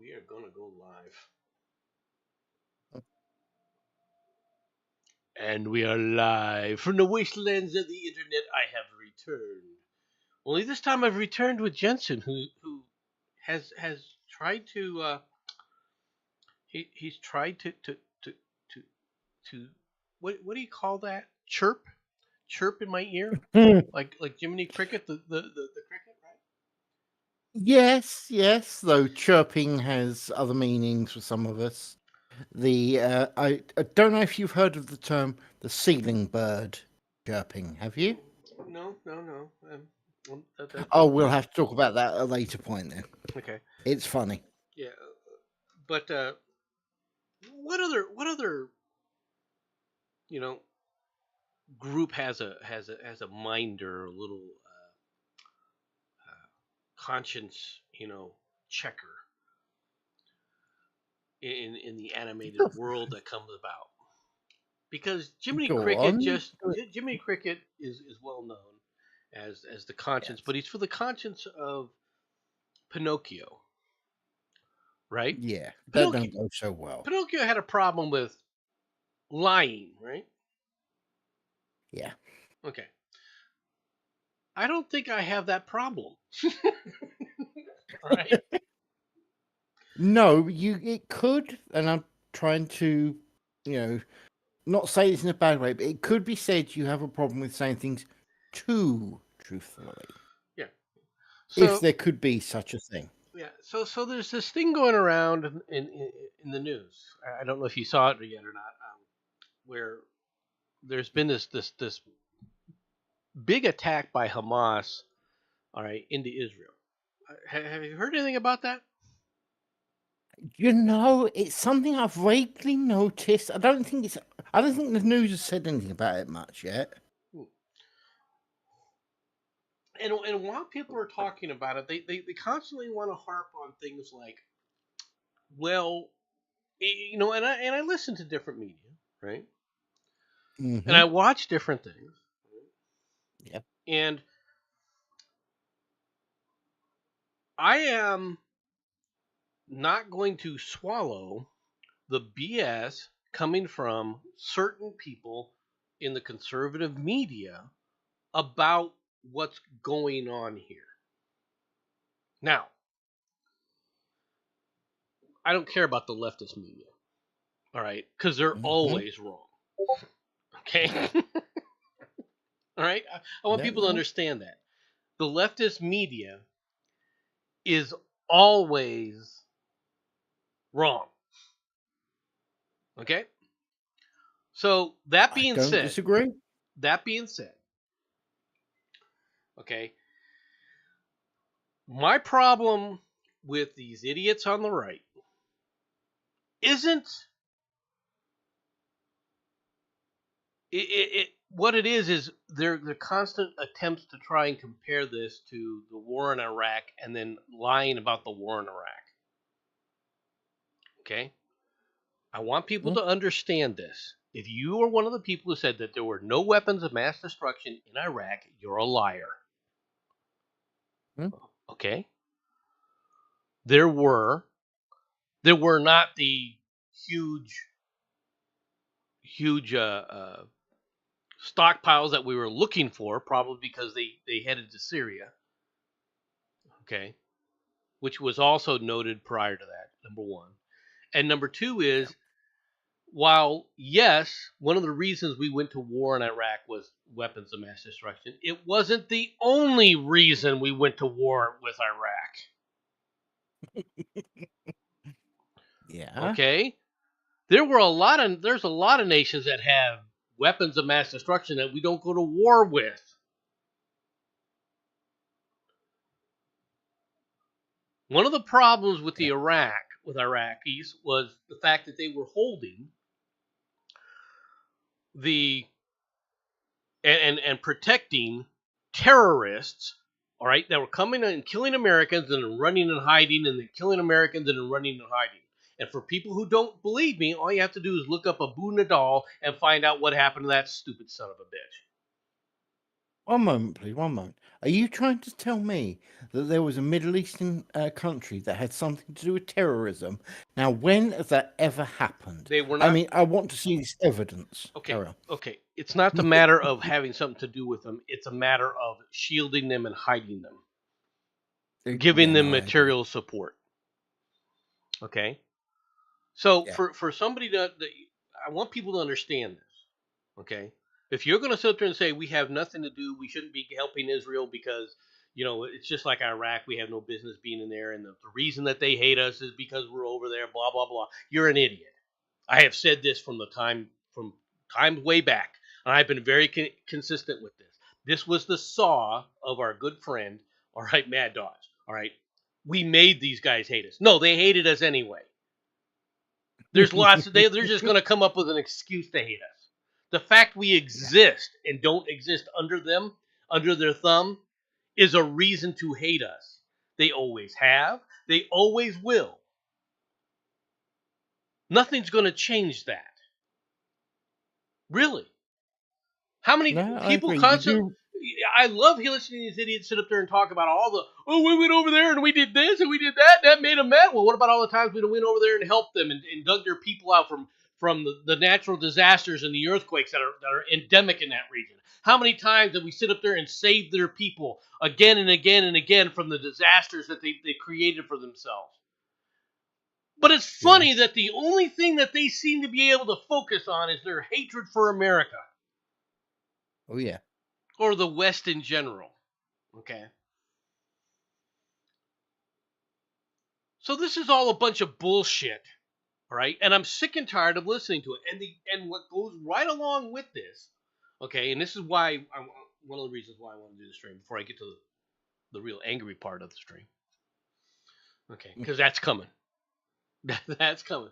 We are gonna go live. And we are live from the wastelands of the internet. I have returned. Only this time I've returned with Jensen, who has tried to he's tried to to what do you call that? Chirp in my ear, Hmm. like Jiminy Cricket, the cricket, right? Yes, though chirping has other meanings for some of us. I don't know if you've heard of the term the ceiling bird chirping, have you? No. Oh, we'll have to talk about that at a later point then. Okay. It's funny. Yeah, but what other you know group has a minder, a little conscience, checker in the animated world that comes about. Because Go on. Jiminy Cricket is well known as the conscience, Yes. but he's for the conscience of Pinocchio, right? Yeah, that Pinocchio don't go so well. Pinocchio had a problem with lying, right? Yeah. Okay. I don't think I have that problem. Right? No, it could, and I'm trying to, you know, not say this in a bad way, but it could be said you have a problem with saying things too truthfully. Yeah. If So there could be such a thing. yeah, so there's this thing going around in the news. I don't know if you saw it yet or not, where there's been this big attack by Hamas, all right, into Israel. Have you heard anything about that? It's something I've vaguely noticed. I don't think the news has said anything about it much yet. Hmm. And while people are talking about it, they constantly want to harp on things like, well, and I listen to different media, right? And Mm-hmm. I watch different things, Yep. and I am not going to swallow the BS coming from certain people in the conservative media about what's going on here. Now, I don't care about the leftist media, all right, because they're Mm-hmm. always wrong. Okay, all right. I want Yeah, people to yeah. understand that the leftist media is always wrong. Okay, so I don't disagree. that being said, okay, my problem with these idiots on the right isn't what it is they're the constant attempts to try and compare this to the war in Iraq and then lying about the war in Iraq. Okay, I want people Mm, to understand this. If you are one of the people who said that there were no weapons of mass destruction in Iraq, you're a liar. mm. Okay, there were there were not the huge huge stockpiles that we were looking for, probably because they headed to Syria. Okay, which was also noted prior to that. Number one, and number two Yeah. is while yes, one of the reasons we went to war in Iraq was weapons of mass destruction, it wasn't the only reason we went to war with Iraq. Yeah. Okay, there's a lot of nations that have weapons of mass destruction that we don't go to war with. One of the problems with Yeah. with Iraqis was the fact that they were holding the and protecting terrorists, all right, that were coming and killing Americans and then running and hiding and then killing Americans and then running and hiding. And for people who don't believe me, all you have to do is look up Abu Nadal and find out what happened to that stupid son of a bitch. One moment, please. One moment. Are you trying to tell me that there was a Middle Eastern country that had something to do with terrorism? Now, when has that ever happened? They were I not mean, I want to see this evidence. okay. Carry on. Okay, it's not the matter of having something to do with them. It's a matter of shielding them and hiding them, giving Yeah, them no, I agree. material support. Okay, so Yeah. for somebody I want people to understand this. Okay, if you're going to sit there and say we have nothing to do, we shouldn't be helping Israel because it's just like Iraq, we have no business being in there, and the reason that they hate us is because we're over there. Blah blah blah. You're an idiot. I have said this from times way back, and I've been very consistent with this. This was the saw of our good friend, all right, Mad Dogs. All right, we made these guys hate us. No, they hated us anyway. There's lots. They're just going to come up with an excuse to hate us. The fact we exist and don't exist under them, under their thumb, is a reason to hate us. They always have. They always will. Nothing's going to change that. Really. How many No, I people agree. constantly? I love listening to these idiots sit up there and talk about we went over there and we did this and we did that and that made them mad. Well, what about all the times we went over there and helped them and dug their people out from the natural disasters and the earthquakes that are endemic in that region? How many times did we sit up there and save their people again and again and again from the disasters that they created for themselves? But it's funny that the only thing that they seem to be able to focus on is their hatred for America. Oh, yeah. Or the West in general. Okay. So this is all a bunch of bullshit. All right. And I'm sick and tired of listening to it. And what goes right along with this, okay, and this is why one of the reasons why I want to do the stream before I get to the real angry part of the stream. Okay, because that's coming. That's coming.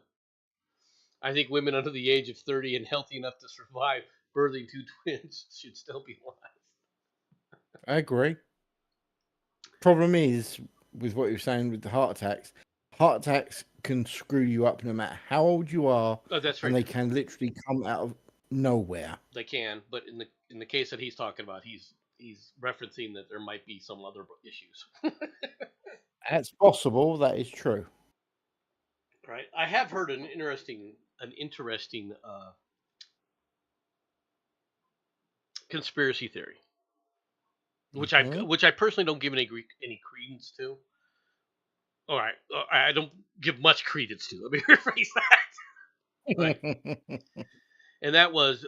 I think women under the age of 30 and healthy enough to survive birthing two twins should still be alive. I agree. Problem is, with what you're saying with the heart attacks can screw you up no matter how old you are. Oh, that's right. And they can literally come out of nowhere. They can, but in the case that he's talking about, he's referencing that there might be some other issues. That's possible. That is true. Right. I have heard an interesting conspiracy theory, which I personally don't give any credence to. All right, I don't give much credence to. Let me rephrase that. Right. And that was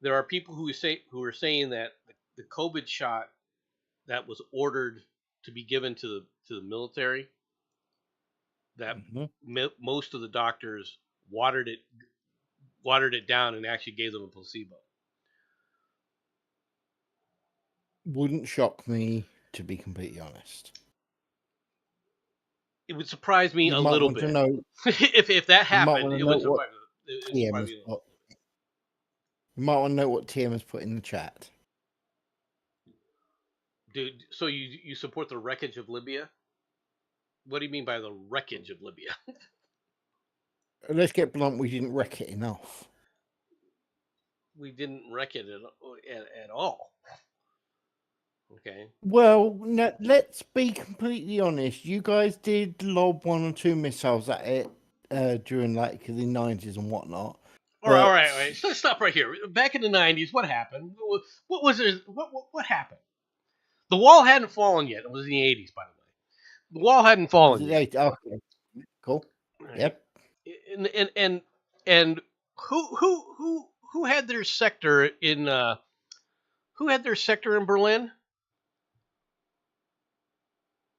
there are people who are saying that the COVID shot that was ordered to be given to the military, that most of the doctors watered it down and actually gave them a placebo. Wouldn't shock me, to be completely honest. It would surprise me a little bit. If that happened, it would surprise me. You might want to know what TM has put in the chat. Dude, so you support the wreckage of Libya? What do you mean by the wreckage of Libya? Let's get blunt. We didn't wreck it enough. We didn't wreck it at all. Okay. Well, let's be completely honest. You guys did lob 1 or 2 missiles at it during like the 90s and whatnot. All right. So let's stop right here. Back in the 90s, what happened? What was it? What happened? The wall hadn't fallen yet. It was in the 80s, by the way. The wall hadn't fallen yet. Okay. Cool. Right. Yep. And who had their sector in Berlin?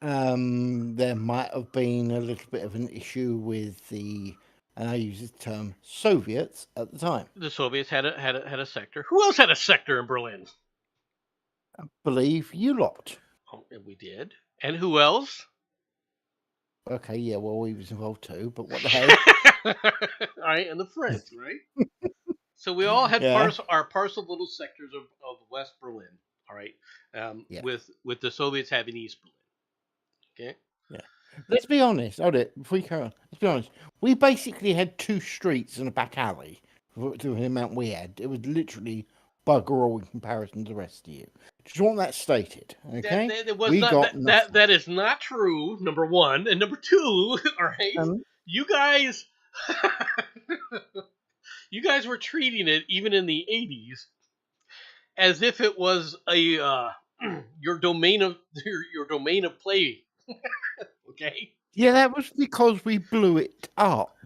There might have been a little bit of an issue with the, and I use the term, Soviets at the time. The Soviets had a sector. Who else had a sector in Berlin? I believe you lot. Oh, and we did. And who else? Okay, yeah, well, we was involved too, but what the hell? All right, and the French, right? So we all had our parcel little sectors of West Berlin, all right? With the Soviets having East Berlin. Okay. Yeah. Let's be honest. Hold it. Before you carry on, let's be honest. We basically had 2 streets and a back alley to the amount we had. It was literally bugger all in comparison to the rest of you. Just want that stated, okay? That was not that is not true. Number one, and number two. All right, you guys, you guys were treating it even in the 80s as if it was a your domain of play. Okay. Yeah, that was because we blew it up.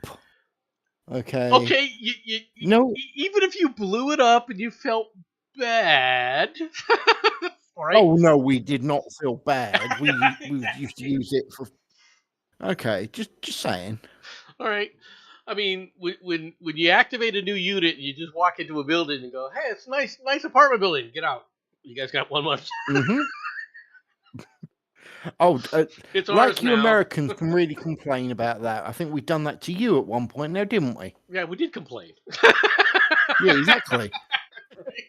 Okay. Okay. No. Even if you blew it up and you felt bad. Right? Oh no, we did not feel bad. We used to use it for. Okay, just saying. All right. I mean, when you activate a new unit, and you just walk into a building and go, "Hey, it's nice apartment building. Get out. You guys got 1 month." Mm-hmm. Oh, it's like you now. Americans can really complain about that. I think we've done that to you at one point now, didn't we? Yeah, we did complain. Yeah, exactly. Right.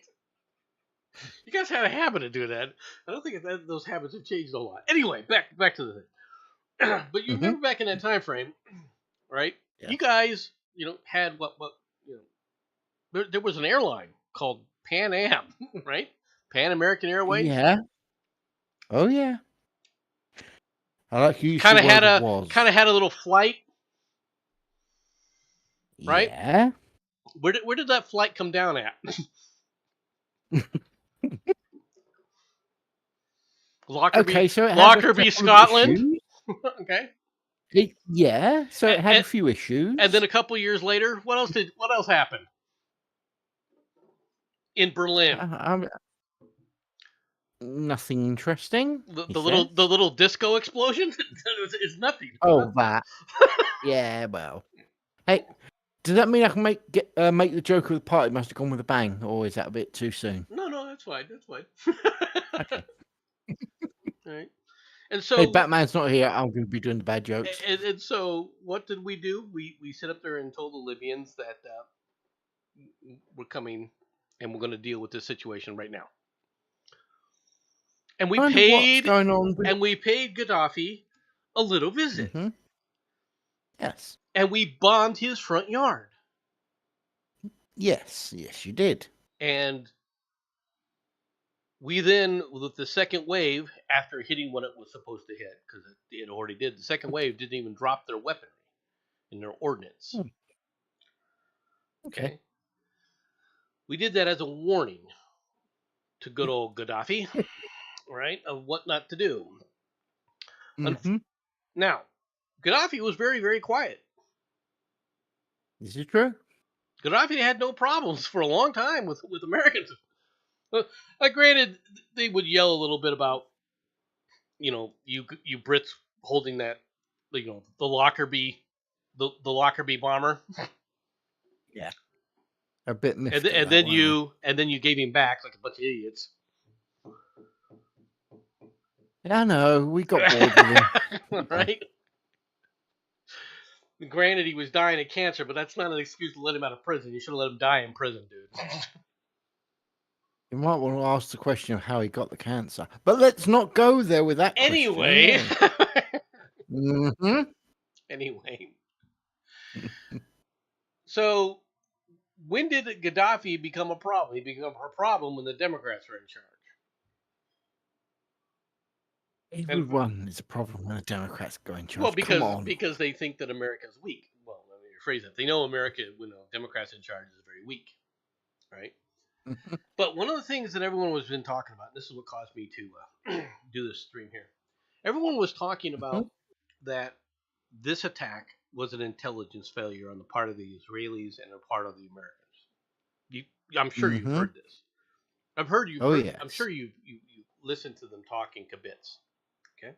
You guys had a habit of doing that. I don't think those habits have changed a lot. Anyway, back to the thing. But you remember back in that time frame, right? Yeah. You guys, had what there was an airline called Pan Am, right? Pan American Airways. Yeah. Oh yeah. I like you. Kind of had a little flight, right? Yeah. Where did that flight come down at? Lockerbie, so Lockerbie, Scotland. Okay. Yeah, so it had a few issues. And then a couple years later, what else happened? In Berlin. Nothing interesting. The little disco explosion is nothing. Oh, that. Yeah, well. Hey, does that mean I can make the joke of the party must have gone with a bang, or is that a bit too soon? No, that's fine. Okay. All right. And so, hey, Batman's not here. I'm going to be doing the bad jokes. And so, what did we do? We sit up there and told the Libyans that we're coming and we're going to deal with this situation right now. And we paid Gaddafi a little visit. Mm-hmm. Yes. And we bombed his front yard. Yes, you did. And we then, with the second wave, after hitting what it was supposed to hit, because it already did, the second wave didn't even drop their weaponry in their ordnance. Okay. We did that as a warning to good old Gaddafi, right, of what not to do. Mm-hmm. Now, Gaddafi was very, very quiet. Is it true? Gaddafi had no problems for a long time with Americans. Granted, they would yell a little bit about, you Brits holding that, the Lockerbie, the Lockerbie bomber. Yeah. A bit miffed. And then you gave him back like a bunch of idiots. I know, we got bored with him. Right? Granted, he was dying of cancer, but that's not an excuse to let him out of prison. You should have let him die in prison, dude. You might want to ask the question of how he got the cancer. But let's not go there with that anyway. Mm-hmm. Anyway. So, when did Gaddafi become a problem? He became a problem when the Democrats were in charge. Everyone is a problem when the Democrats go in charge. Well, because they think that America's weak. Well, let me rephrase that. They know America, when Democrats in charge, is very weak, right? But one of the things that everyone has been talking about, this is what caused me to do this stream here. Everyone was talking about that this attack was an intelligence failure on the part of the Israelis and a part of the Americans. I'm sure you've heard this. I've heard you. Yes. I'm sure you listened to them talking kibitz. Okay.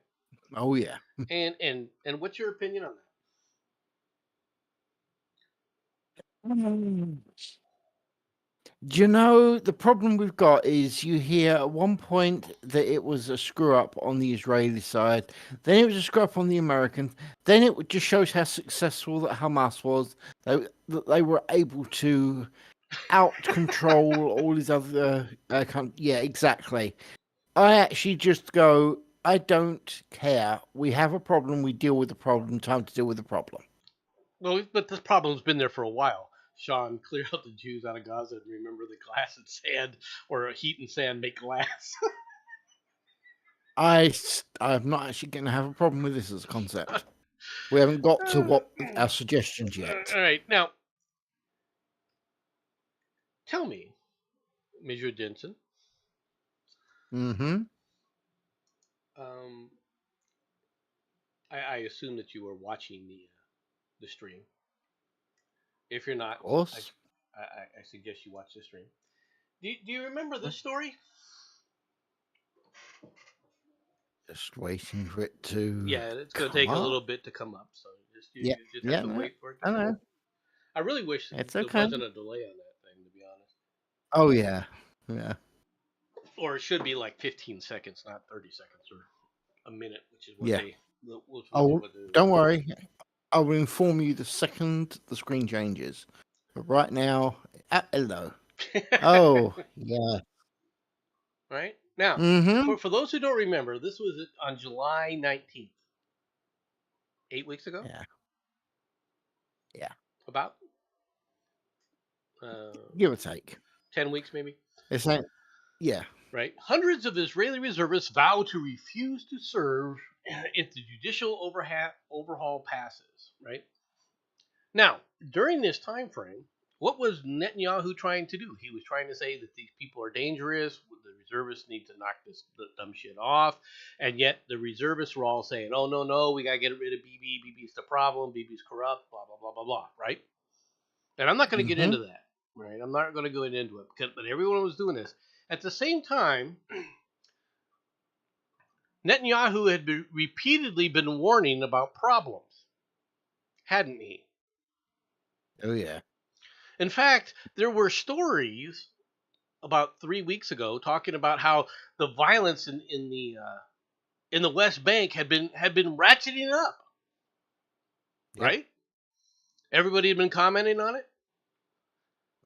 Oh yeah. And what's your opinion on that? Do you know, the problem we've got is you hear at one point that it was a screw up on the Israeli side, then it was a screw up on the American, then it just shows how successful that Hamas was, that they were able to out control all these other yeah, exactly. I actually just go, I don't care. We have a problem, we deal with the problem, time to deal with the problem. Well, but this problem's been there for a while. Sean, clear out the Jews out of Gaza and remember that glass and sand, or heat and sand, make glass. I'm not actually going to have a problem with this as a concept. We haven't got to what our suggestions yet. All right, now tell me, Major Denson. Mm-hmm. I assume that you were watching the stream. If you're not, Of course. I suggest you watch the stream. Do you remember this story? Just waiting for it to. Yeah, it's going to take a little bit to come up, so you just have to wait for it. I know. I really wish it's there okay. wasn't a delay on that thing, to be honest. Oh yeah, yeah. Or it should be like 15 seconds, not 30 seconds or a minute, which is what Yeah. they. Don't worry. I will inform you the second the screen changes. But right now, hello. Oh yeah. Right now, for those who don't remember, this was on July 19th. 8 weeks ago? Yeah. About? Give or take. 10 weeks, maybe? It's like, yeah. Right? Hundreds of Israeli reservists vow to refuse to serve if the judicial overhaul passes, right? Now, during this time frame, what was Netanyahu trying to do? He was trying to say that these people are dangerous, the reservists need to knock this dumb shit off, and yet the reservists were all saying, oh, no, we got to get rid of Bibi, Bibi's the problem, Bibi's corrupt, blah, blah, blah, blah, blah, right? And I'm not going to get into that, right? I'm not going to go into it, but everyone was doing this. At the same time, Netanyahu had repeatedly been warning about problems, hadn't he? Oh, yeah. In fact, there were stories about 3 weeks ago talking about how the violence in the West Bank had been ratcheting up. Yep. Right? Everybody had been commenting on it.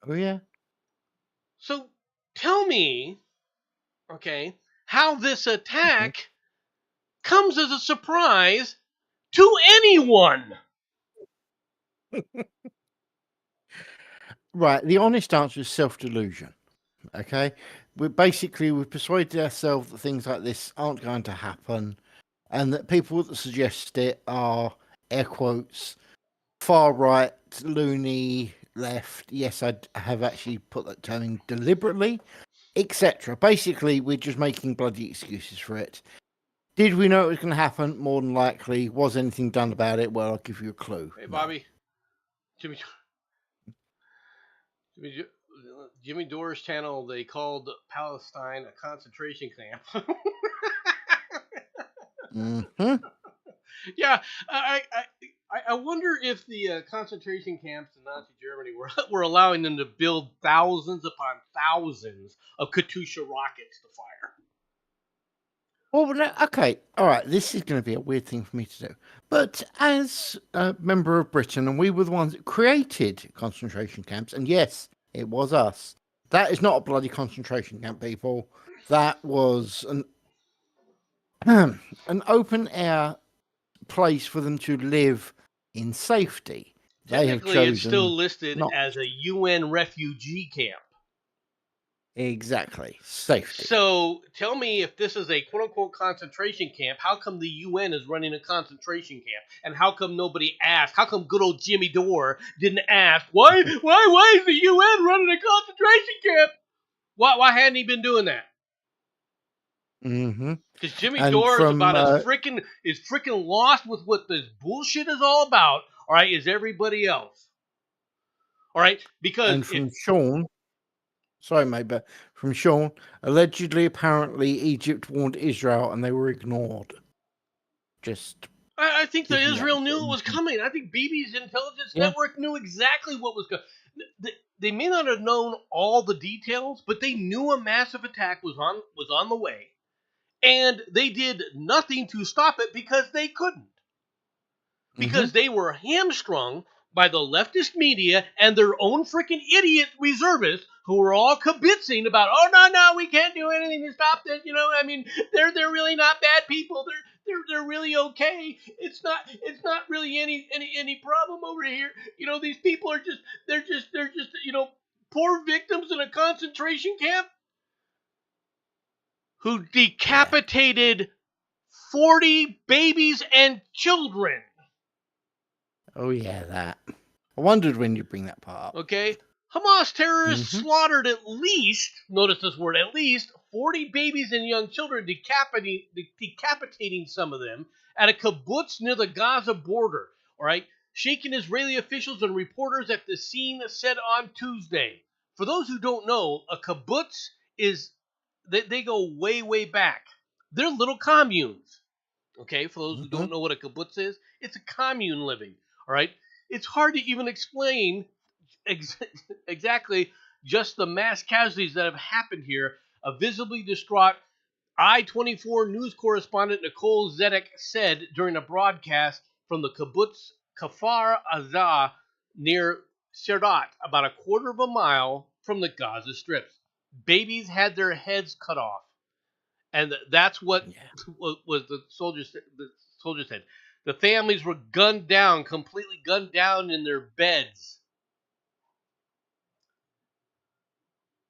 Oh yeah. So tell me, okay, how this attack comes as a surprise to anyone. Right. The honest answer is self-delusion. Okay. We've persuaded ourselves that things like this aren't going to happen, and that people that suggest it are, air quotes, far right, loony, left. Yes, I have actually put that term in deliberately, etc. Basically, we're just making bloody excuses for it. Did we know it was going to happen? More than likely. Was anything done about it? Well, I'll give you a clue. Hey, Bobby. Jimmy Dore's channel, they called Palestine a concentration camp. Yeah, I wonder if the concentration camps in Nazi Germany were allowing them to build thousands upon thousands of Katyusha rockets to fire. Well, okay, all right, this is going to be a weird thing for me to do. But as a member of Britain, and we were the ones that created concentration camps, and yes, it was us. That is not a bloody concentration camp, people. That was an open-air place for them to live in safety. Technically, it's still listed as a UN refugee camp. Exactly. Safety. So tell me, if this is a quote-unquote concentration camp, how come the UN is running a concentration camp? And how come nobody asked? How come good old Jimmy Dore didn't ask, why is the UN running a concentration camp? Why hadn't he been doing that? Because Jimmy Dore is about as freaking lost with what this bullshit is all about, all right, as everybody else. All right? Because Sean... Sorry, mate, but from Sean, allegedly, apparently, Egypt warned Israel and they were ignored. I think that Israel knew it was coming. I think Bibi's intelligence network knew exactly what was going. They may not have known all the details, but they knew a massive attack was on the way, and they did nothing to stop it because they couldn't. Because they were hamstrung by the leftist media and their own freaking idiot reservists who were all kibitzing about, oh, no, we can't do anything to stop this. You know, I mean, they're really not bad people. they're really okay. It's not really any problem over here. These people are just they're just poor victims in a concentration camp who decapitated 40 babies and children. Oh yeah, that. I wondered when you bring that part up. Okay. Hamas terrorists slaughtered at least, notice this word, at least 40 babies and young children, decapitating some of them at a kibbutz near the Gaza border. All right. Shaking Israeli officials and reporters at the scene said on Tuesday. For those who don't know, a kibbutz is, they go way, way back. They're little communes. Okay. For those who don't know what a kibbutz is, it's a commune living. All right. It's hard to even explain exactly just the mass casualties that have happened here. A visibly distraught I-24 news correspondent Nicole Zedek said during a broadcast from the kibbutz Kfar Aza near Sderot, about a quarter of a mile from the Gaza Strip. Babies had their heads cut off, and that's what was the soldiers said. The families were completely gunned down in their beds.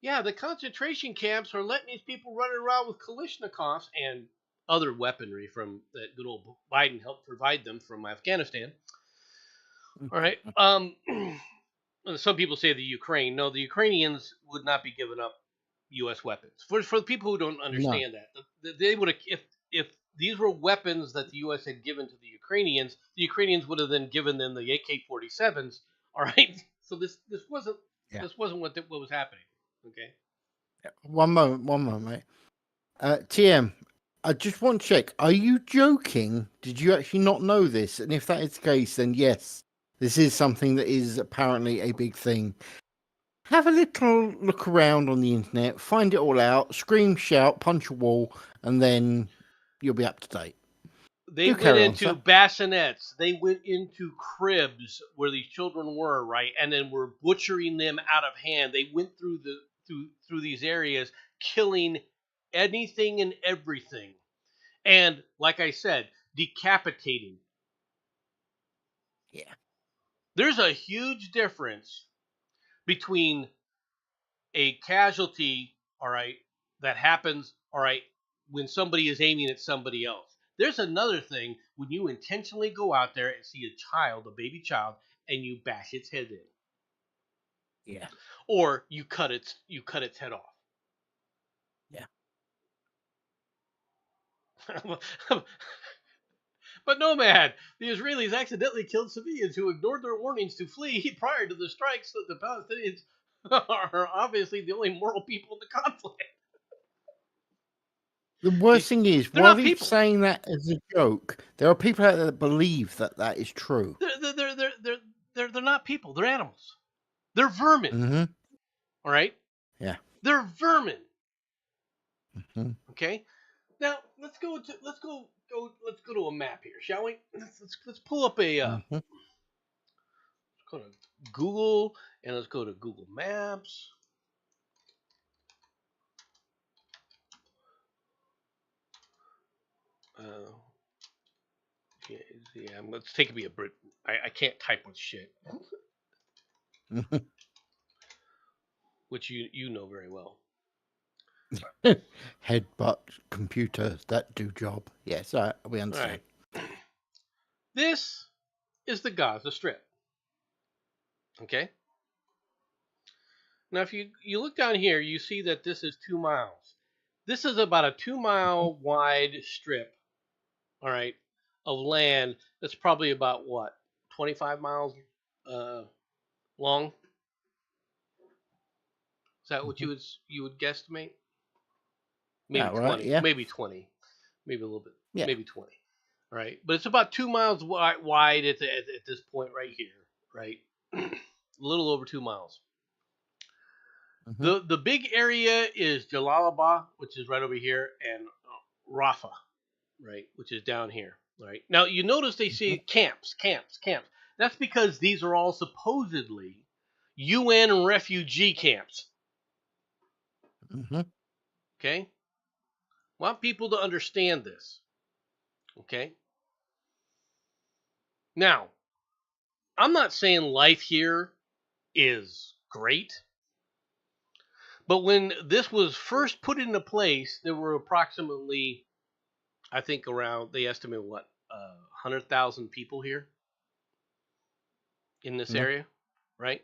Yeah, the concentration camps are letting these people run around with Kalashnikovs and other weaponry from that good old Biden helped provide them from Afghanistan. All right. Some people say the Ukraine. No, the Ukrainians would not be giving up U.S. weapons. For the people who don't understand that, they would have, if these were weapons that the U.S. had given to the Ukrainians would have then given them the AK-47s. All right. So this wasn't what was happening. Okay. One moment, mate. TM, I just want to check. Are you joking? Did you actually not know this? And if that is the case, then yes, this is something that is apparently a big thing. Have a little look around on the internet, find it all out, scream, shout, punch a wall, and then you'll be up to date. They went into bassinets. They went into cribs where these children were, right? And then were butchering them out of hand. They went through through these areas, killing anything and everything. And like I said, decapitating. Yeah. There's a huge difference between a casualty, all right, that happens, all right, when somebody is aiming at somebody else. There's another thing when you intentionally go out there and see a baby child, and you bash its head in. Yeah. Or you cut its head off. Yeah. But Nomad, the Israelis accidentally killed civilians who ignored their warnings to flee prior to the strikes. So the Palestinians are obviously the only moral people in the conflict. The worst thing is, while he's saying that as a joke, there are people out there that believe that is true. They're not people. They're animals. They're vermin. All right. Yeah. They're vermin. Okay. Now let's go to a map here, shall we? Let's pull up a. Let's go to Google and let's go to Google Maps. Yeah, let's take me a break. I can't type with shit, which you know very well. Headbutt computers that do job. Yes, we understand. Right. This is the Gaza Strip. Okay. Now, if you look down here, you see that this is 2 miles. This is about a 2-mile wide strip. All right, of land that's probably about what, 25 miles long. Is that what you would guesstimate? Maybe 20. Right, yeah. Maybe 20. Maybe a little bit. Yeah. Maybe 20. All right, but it's about 2 miles wide at this point right here. Right, a little over 2 miles. The big area is Jalalabad, which is right over here, and Rafah, right, which is down here. Right. Now, you notice they say camps. That's because these are all supposedly UN refugee camps. Okay? Want people to understand this. Okay. Now, I'm not saying life here is great, but when this was first put into place, there were approximately, I think, around, they estimate what, 100,000 people here in this Yeah. area, right?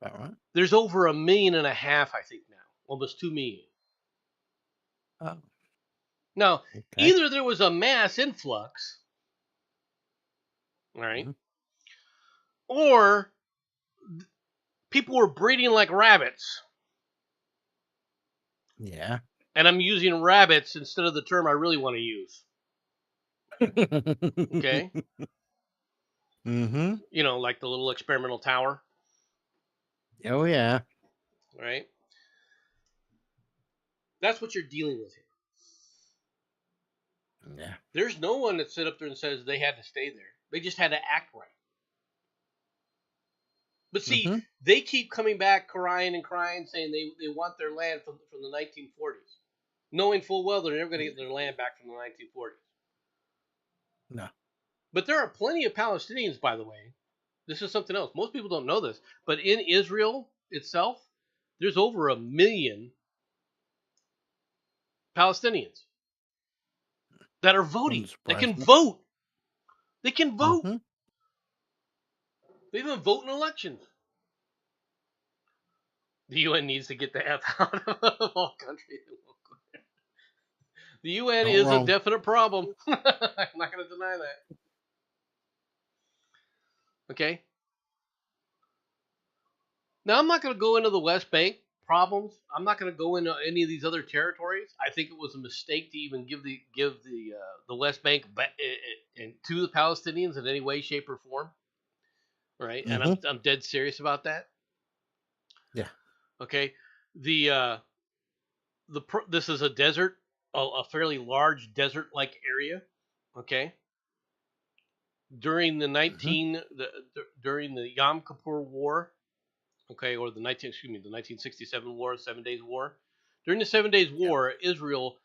All right. There's over 1.5 million, I think now, almost 2 million. Oh, Now, okay. either there was a mass influx, all right, Mhm. or people were breeding like rabbits. Yeah. And I'm using rabbits instead of the term I really want to use. Okay? Mm-hmm. You know, like the little experimental tower, Oh, yeah. right? That's what you're dealing with here. Yeah. There's no one that sit up there and says they had to stay there. They just had to act right. But see, Mm-hmm. they keep coming back crying and crying, saying they want their land from the 1940s, knowing full well they're never going to get their land back from the 1940s. No. But there are plenty of Palestinians, by the way. This is something else. Most people don't know this, but in Israel itself, there's over 1 million Palestinians that are voting. Wouldn't That surprise can me. vote. They can vote. Mm-hmm. They even vote in elections. The UN needs to get the F out of all countries. The UN Not is a wrong. definite problem. I'm not going to deny that. Okay? Now, I'm not going to go into the West Bank problems. I'm not going to go into any of these other territories. I think it was a mistake to even give the West Bank to the Palestinians in any way, shape, or form. Right? And Mm-hmm. I'm dead serious about that. Yeah. Okay? The this is a desert, a fairly large desert-like area. Okay? During the Mm-hmm. during the Yom Kippur War, okay, or the 1967 War, 7 Days War. During the 7 Days Yeah. War, Israel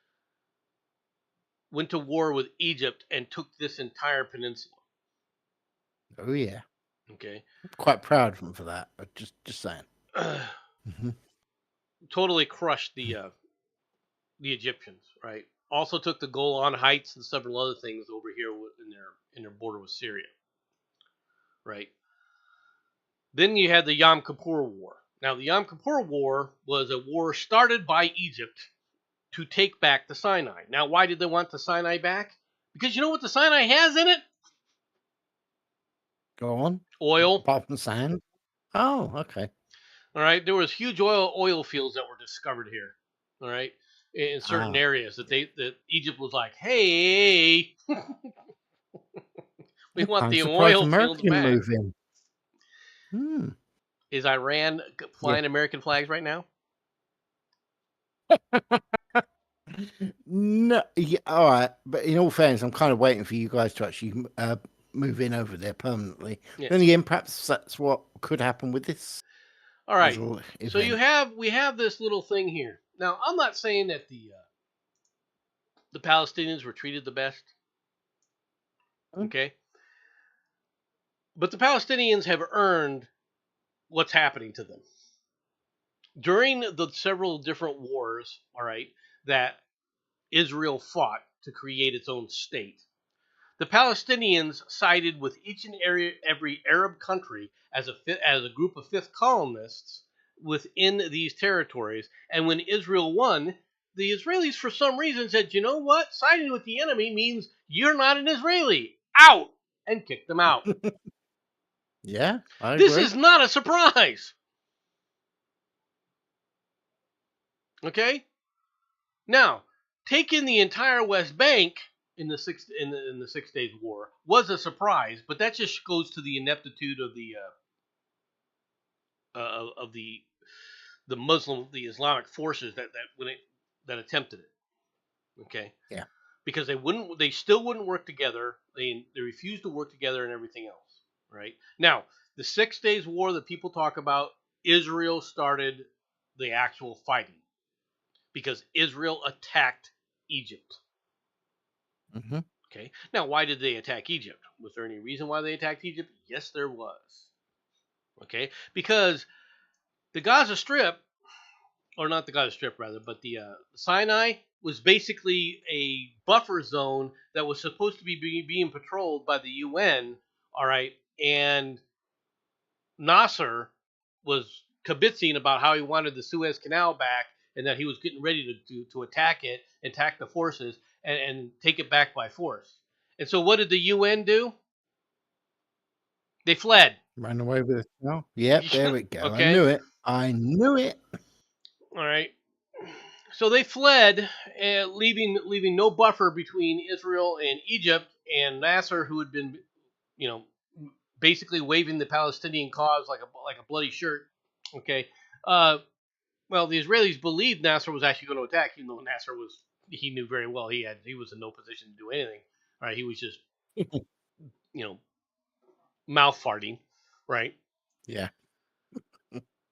went to war with Egypt and took this entire peninsula. Oh, yeah. Okay, Quite proud of him for that, but just saying. Mm-hmm. totally crushed the Egyptians. Right. Also took the Golan Heights and several other things over here in their border with Syria. Right. Then you had the Yom Kippur War. Now, the Yom Kippur War was a war started by Egypt to take back the Sinai. Now, why did they want the Sinai back? Because you know what the Sinai has in it? Go on. Oil. Apart from sand. Oh, okay. All right, there was huge oil fields that were discovered here. All right, in certain Ah. areas that Egypt was like, hey, we want I'm the surprised oil America fields didn't back. move in. Hmm. Is Iran Yeah. flying American flags right now? No. Yeah. All right. But in all fairness, I'm kind of waiting for you guys to actually move in over there permanently. Yeah. Then again, perhaps that's what could happen with this All right. little So event. we have this little thing here. Now, I'm not saying that the Palestinians were treated the best. Hmm? Okay, but the Palestinians have earned what's happening to them during the several different wars. All right, that Israel fought to create its own state. The Palestinians sided with each and every Arab country as a group of fifth colonists within these territories. And when Israel won, the Israelis, for some reason, said, you know what? Siding with the enemy means you're not an Israeli. Out! And kicked them out. Yeah, I This agree. is not a surprise. Okay? Now, taking the entire West Bank in the 6 Days War was a surprise, but that just goes to the ineptitude of the Islamic forces that attempted it. Okay, Yeah. because they still wouldn't work together. They refused to work together and everything else. Right now, the 6 Days War that people talk about, Israel started the actual fighting because Israel attacked Egypt. Mm-hmm. Okay. Now, why did they attack Egypt? Was there any reason why they attacked Egypt? Yes, there was. Okay. Because the Gaza Strip, or not the Gaza Strip, rather, but the Sinai was basically a buffer zone that was supposed to be being patrolled by the UN. All right. And Nasser was kibitzing about how he wanted the Suez Canal back and that he was getting ready to attack it, attack the forces, and take it back by force. And so what did the UN do? They fled. Ran away with it. Oh, yep, there we go. I Okay. knew it. I knew it. All right. So they fled, leaving no buffer between Israel and Egypt. And Nasser, who had been, you know, basically waving the Palestinian cause like a bloody shirt. Okay. Well, the Israelis believed Nasser was actually going to attack, even though Nasser he knew very well he was in no position to do anything. Right. He was just mouth farting. Right. Yeah.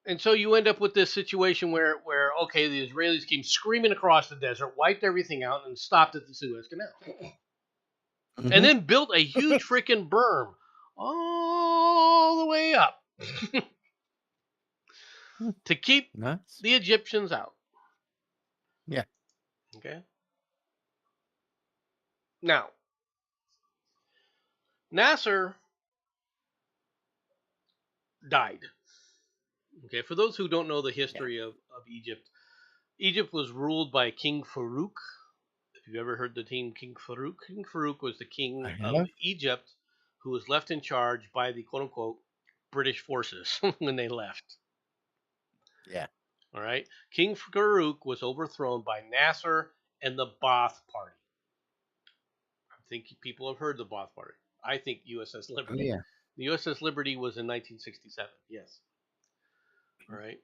And so you end up with this situation where okay, the Israelis came screaming across the desert, wiped everything out, and stopped at the Suez Canal, Mm-hmm. and then built a huge freaking berm all the way up to keep Nice. the Egyptians out. Yeah. Okay. Now, Nasser died. Okay, for those who don't know the history of Egypt, Egypt was ruled by King Farouk. If you've ever heard the name King Farouk was the king of Egypt who was left in charge by the quote unquote British forces when they left. Yeah. All right. King Farouk was overthrown by Nasser and the Ba'ath Party. I think people have heard the Ba'ath Party. I think USS Liberty. Oh, yeah. The USS Liberty was in 1967. Yes. All right.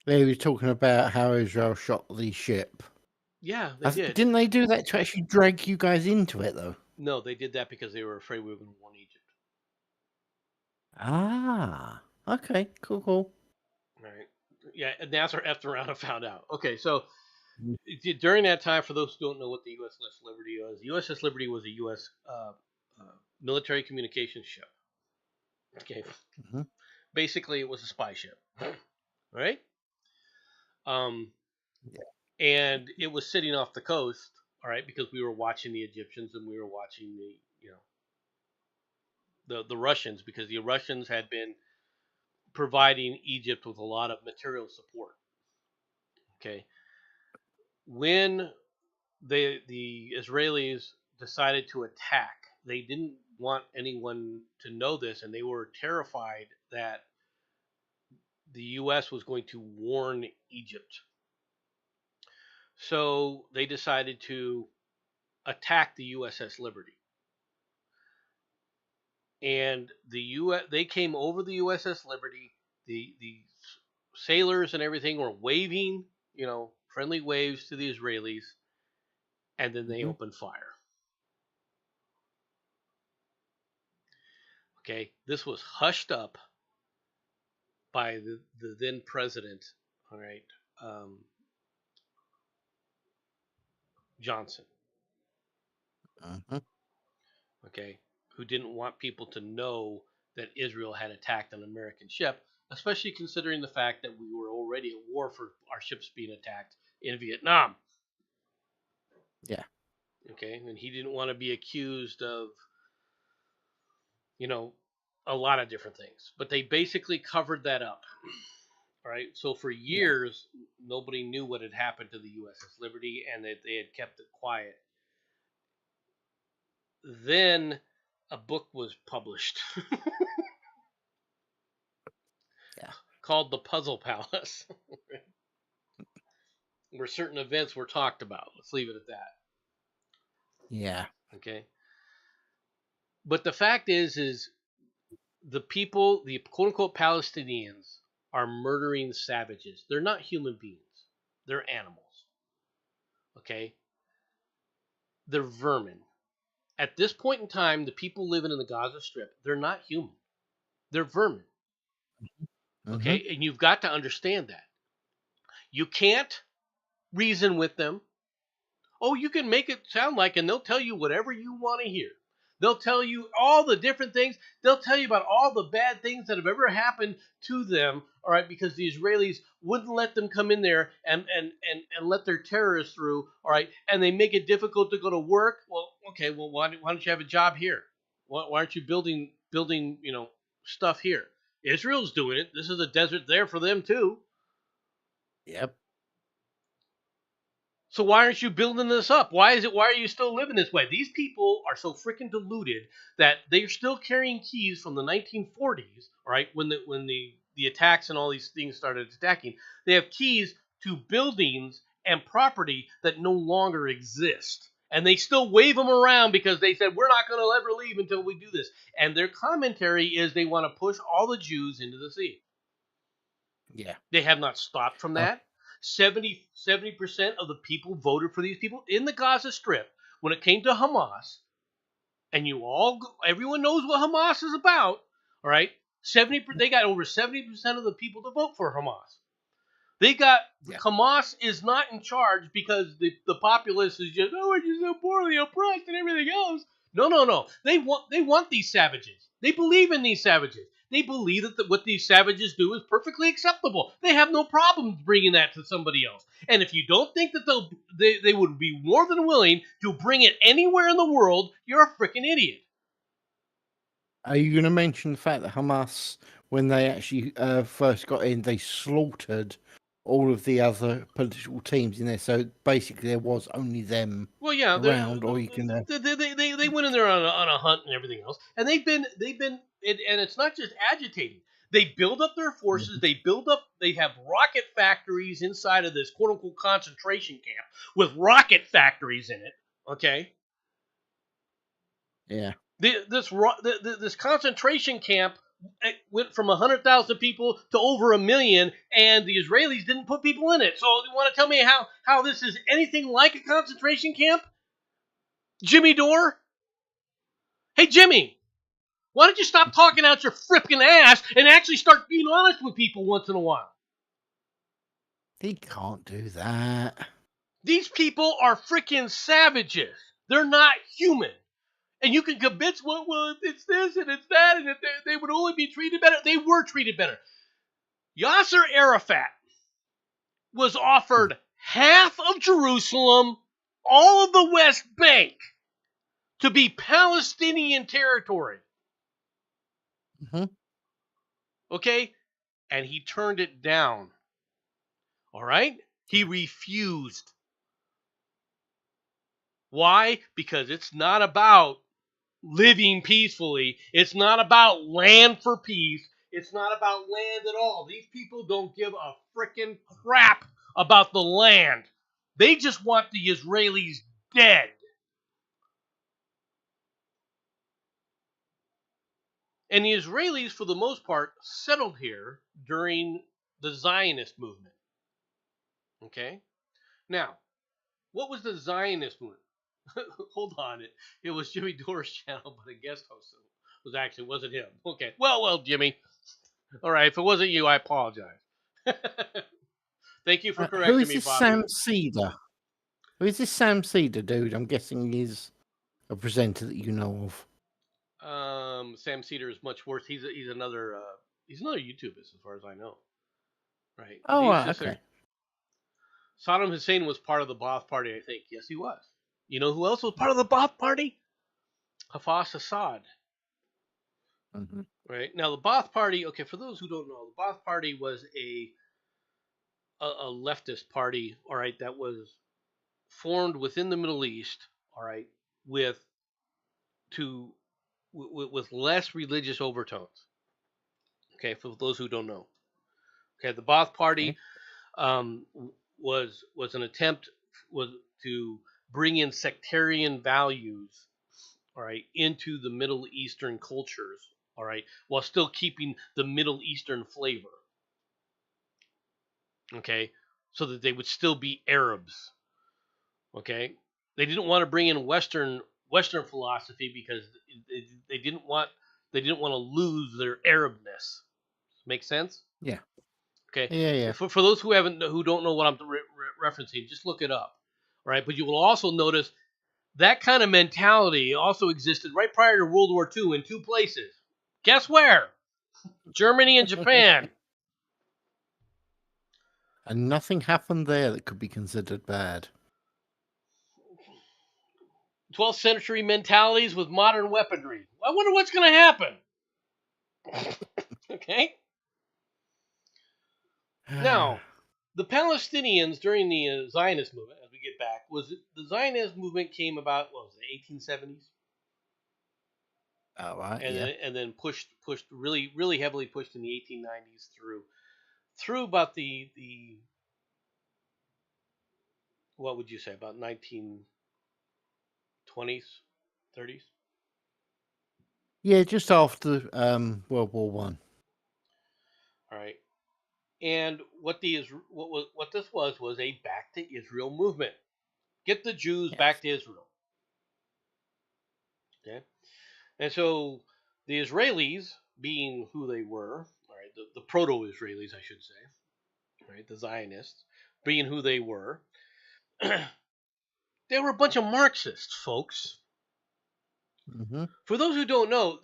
They were talking about how Israel shot the ship. Yeah, they did. Didn't they do that to actually drag you guys into it, though? No, they did that because they were afraid we were going to warn Egypt. Ah, okay, cool. All right. Yeah, Nasser effed around and found out. Okay, so during that time, for those who don't know what the USS Liberty was, the USS Liberty was a U.S. Military communications ship. Okay. Mm-hmm. Basically, it was a spy ship. Right? Yeah. And it was sitting off the coast, all right, because we were watching the Egyptians and we were watching the Russians, because the Russians had been providing Egypt with a lot of material support. Okay. When the Israelis decided to attack, they didn't want anyone to know this, and they were terrified that the U.S. was going to warn Egypt. So they decided to attack the USS Liberty. And they came over the USS Liberty. The sailors and everything were waving, friendly waves to the Israelis, and then they opened fire. Okay, this was hushed up by the then president, all right, Johnson. Mm-hmm. Okay, who didn't want people to know that Israel had attacked an American ship, especially considering the fact that we were already at war for our ships being attacked in Vietnam. Yeah. Okay, and he didn't want to be accused of, a lot of different things. But they basically covered that up. All right, so for years, nobody knew what had happened to the USS Liberty, and that they had kept it quiet. Then a book was published called The Puzzle Palace, where certain events were talked about. Let's leave it at that. Yeah. Okay. But the fact is the people, the quote unquote Palestinians, are murdering savages. They're not human beings. They're animals. Okay. They're vermin. At this point in time, the people living in the Gaza Strip, they're not human. They're vermin. Okay. And you've got to understand that. You can't reason with them. Oh, you can make it sound like, and they'll tell you whatever you want to hear. They'll tell you all the different things. They'll tell you about all the bad things that have ever happened to them, all right, because the Israelis wouldn't let them come in there and let their terrorists through, all right, and they make it difficult to go to work. Well, okay, well, why don't you have a job here? Why aren't you building stuff here? Israel's doing it. This is a desert there for them too. Yep. So why aren't you building this up? Why are you still living this way? These people are so freaking deluded that they're still carrying keys from the 1940s, all right, when the attacks and all these things started attacking. They have keys to buildings and property that no longer exist. And they still wave them around because they said, we're not going to ever leave until we do this. And their commentary is they want to push all the Jews into the sea. Yeah. They have not stopped from that. 70% of the people voted for these people in the Gaza Strip when it came to Hamas. And everyone knows what Hamas is about. All right. They got over 70% of the people to vote for Hamas. Hamas is not in charge because the populace is just, we're just so poorly oppressed and everything else. No. They want these savages. They believe in these savages. They believe that what these savages do is perfectly acceptable. They have no problem bringing that to somebody else. And if you don't think that they would be more than willing to bring it anywhere in the world, you're a freaking idiot. Are you going to mention the fact that Hamas, when they actually first got in, they slaughtered all of the other political teams in there? So basically, there was only them around, or you can. They went in there on a hunt and everything else, and they've been, and it's not just agitating. They build up their forces. Mm-hmm. They have rocket factories inside of this quote unquote concentration camp with rocket factories in it. Okay. Yeah. This concentration camp went from 100,000 people to over 1 million, and the Israelis didn't put people in it. So you want to tell me how this is anything like a concentration camp? Jimmy Dore? Hey, Jimmy, why don't you stop talking out your frickin' ass and actually start being honest with people once in a while? He can't do that. These people are freaking savages. They're not human. And you can convince, well, it's this and it's that, and if they would only be treated better. They were treated better. Yasser Arafat was offered half of Jerusalem, all of the West Bank, to be Palestinian territory. Mm-hmm. Okay? And he turned it down. All right? He refused. Why? Because it's not about living peacefully. It's not about land for peace. It's not about land at all. These people don't give a frickin' crap about the land. They just want the Israelis dead. And the Israelis, for the most part, settled here during the Zionist movement. Okay? Now, what was the Zionist movement? Hold on, it was Jimmy Dore's channel, but a guest host wasn't him. Okay, well, Jimmy. All right, if it wasn't you, I apologize. Thank you for correcting me, Bobby. Who is this Sam Cedar? Who is this Sam Cedar dude? I'm guessing he's a presenter that you know of. Sam Cedar is much worse. He's another YouTuber as far as I know. Right. Oh, okay. Saddam Hussein was part of the Ba'ath Party, I think. Yes, he was. You know who else was part of the Ba'ath Party? Hafez Assad. Mm-hmm. Right. Now, the Ba'ath Party, okay, for those who don't know, the Ba'ath Party was a leftist party, all right, that was formed within the Middle East, all right, with less religious overtones. Okay, for those who don't know. Okay, the Ba'ath Party was an attempt to bring in sectarian values, all right, into the Middle Eastern cultures, all right, while still keeping the Middle Eastern flavor. Okay, so that they would still be Arabs. Okay, they didn't want to bring in Western philosophy because they didn't want to lose their Arabness. Make sense? Yeah. Okay. Yeah. For those who don't know what I'm referencing, just look it up. right? But you will also notice that kind of mentality also existed right prior to World War II in two places. Guess where? Germany and Japan. And nothing happened there that could be considered bad. 12th century mentalities with modern weaponry. I wonder what's going to happen. Okay? Now, the Palestinians during the Zionist movement, as we get back, the Zionist movement came about, what was it, 1870s? Oh, right, and then pushed really, really heavily pushed in the 1890s through about the what would you say, about 1920s, 30s? Yeah, just after World War One. All right. And what this was a back to Israel movement. Get the Jews back to Israel. Okay. And so the Israelis, being who they were, all right, the proto-Israelis, I should say, right, the Zionists, being who they were, they were a bunch of Marxists, folks. Mm-hmm. For those who don't know,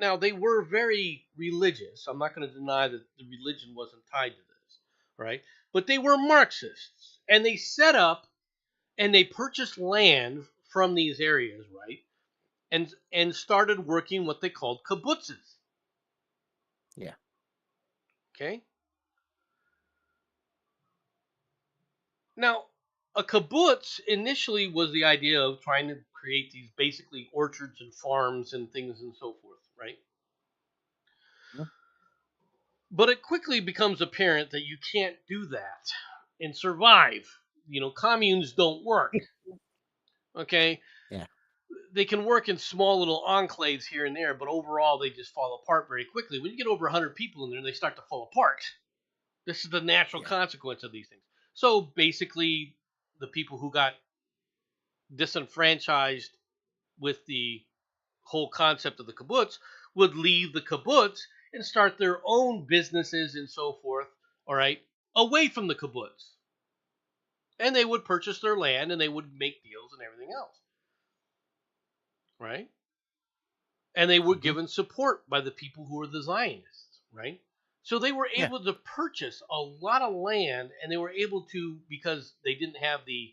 now they were very religious. I'm not going to deny that the religion wasn't tied to this, right? But they were Marxists, and they set up and they purchased land from these areas, right? And started working what they called kibbutzes. Yeah. Okay. Now, a kibbutz initially was the idea of trying to create these basically orchards and farms and things and so forth, right? Yeah. But it quickly becomes apparent that you can't do that and survive. Communes don't work. Okay? Yeah. They can work in small little enclaves here and there, but overall they just fall apart very quickly. When you get over 100 people in there, they start to fall apart. This is the natural consequence of these things. So basically, the people who got disenfranchised with the whole concept of the kibbutz would leave the kibbutz and start their own businesses and so forth, all right, away from the kibbutz. And they would purchase their land and they would make deals and everything else, right? And they were given support by the people who were the Zionists, right? So they were able to purchase a lot of land, and they were able to, because they didn't have the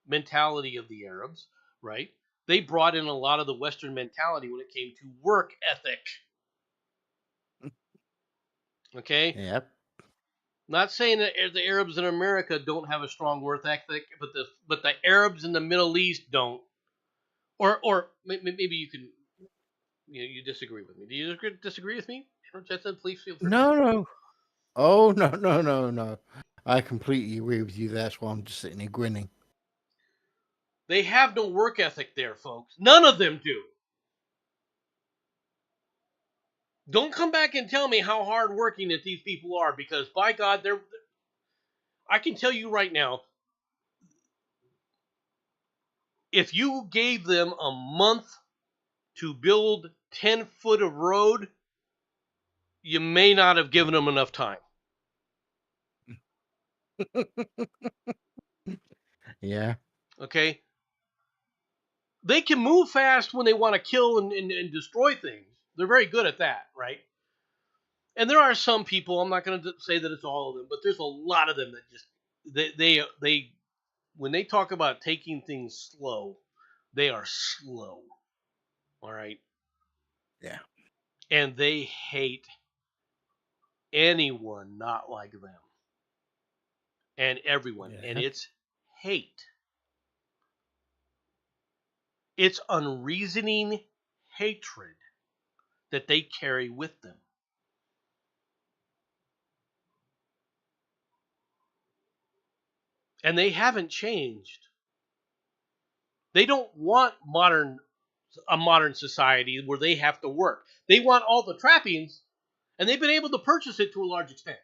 mentality of the Arabs, right? They brought in a lot of the Western mentality when it came to work ethic. Okay? Yep. Not saying that the Arabs in America don't have a strong work ethic, but the Arabs in the Middle East don't. Or maybe you can you disagree with me. Do you disagree with me? Jetson, please feel free. No. Oh, no. I completely agree with you. That's why I'm just sitting here grinning. They have no work ethic there, folks. None of them do. Don't come back and tell me how hardworking that these people are, because by God, I can tell you right now, if you gave them a month to build 10 foot of road, you may not have given them enough time. Yeah. Okay? They can move fast when they want to kill and destroy things. They're very good at that, right? And there are some people, I'm not going to say that it's all of them, but there's a lot of them that just, they when they talk about taking things slow, they are slow. All right? Yeah. And they hate anyone not like them. And everyone. Yeah. And it's hate. It's unreasoning hatred that they carry with them. And they haven't changed. They don't want a modern society where they have to work. They want all the trappings, and they've been able to purchase it to a large extent.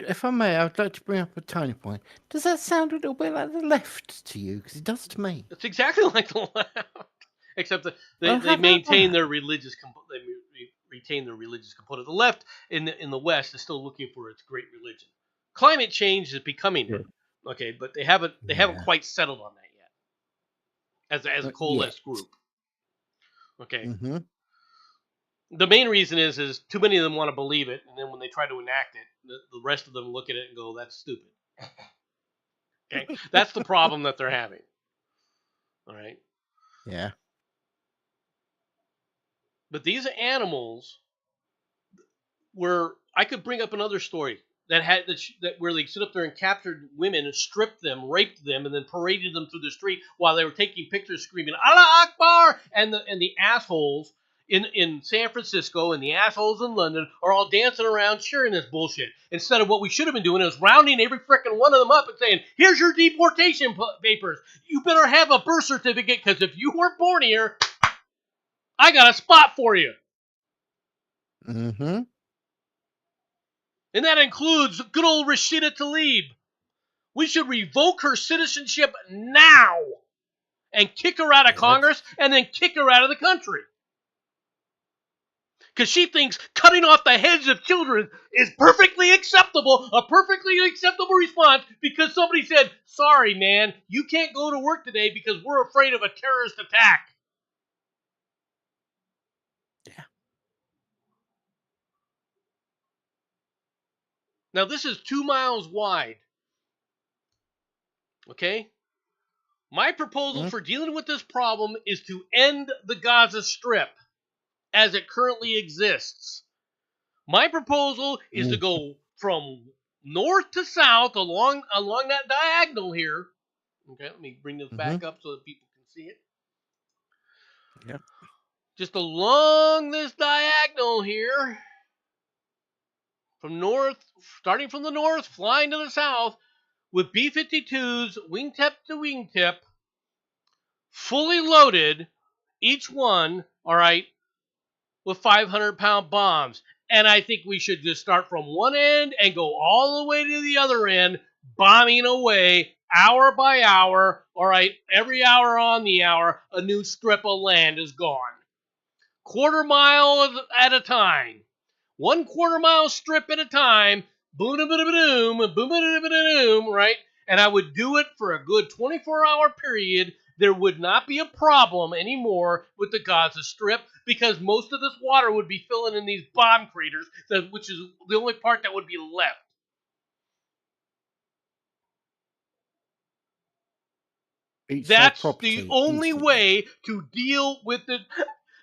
If I may, I'd like to bring up a tiny point. Does that sound a little bit like the left to you? Because it does to me. It's exactly like the left, except that they maintain their religious. They retain their religious component. The left in the West is still looking for its great religion. Climate change is becoming Sure. it. Okay, but they haven't Yeah. quite settled on that yet as a coalesced Yet. group. Okay. Mm-hmm. The main reason is too many of them want to believe it, and then when they try to enact it, the rest of them look at it and go, "That's stupid." Okay, that's the problem that they're having. All right, Yeah. but these animals were. I could bring up another story that had that where they stood up there and captured women and stripped them, raped them, and then paraded them through the street while they were taking pictures, screaming "Allah Akbar!" and the assholes in San Francisco and the assholes in London are all dancing around cheering this bullshit. Instead of what we should have been doing is rounding every frickin' one of them up and saying, "Here's your deportation papers. You better have a birth certificate because if you weren't born here, I got a spot for you." Mm-hmm. And that includes good old Rashida Tlaib. We should revoke her citizenship now and kick her out of Yeah, Congress and then kick her out of the country. Because she thinks cutting off the heads of children is perfectly acceptable, a perfectly acceptable response because somebody said, "Sorry, man, you can't go to work today because we're afraid of a terrorist attack." Yeah. Now, this is 2 miles wide. Okay? My proposal for dealing with this problem is to end the Gaza Strip as it currently exists. My proposal is to go from north to south along that diagonal here. Okay, let me bring this back up so that people can see it. Yep. Just along this diagonal here, from north, starting from the north, flying to the south, with B-52s, wingtip to wingtip, fully loaded, each one, all right, with 500-pound bombs. And I think we should just start from one end and go all the way to the other end, bombing away hour by hour. All right, every hour on the hour, a new strip of land is gone. Quarter mile at a time. 1/4 mile strip at a time. Boom, boom, boom, boom, boom, boom, right? And I would do it for a good 24-hour period. There would not be a problem anymore with the Gaza Strip because most of this water would be filling in these bomb craters, which is the only part that would be left. That's the only way to deal with it.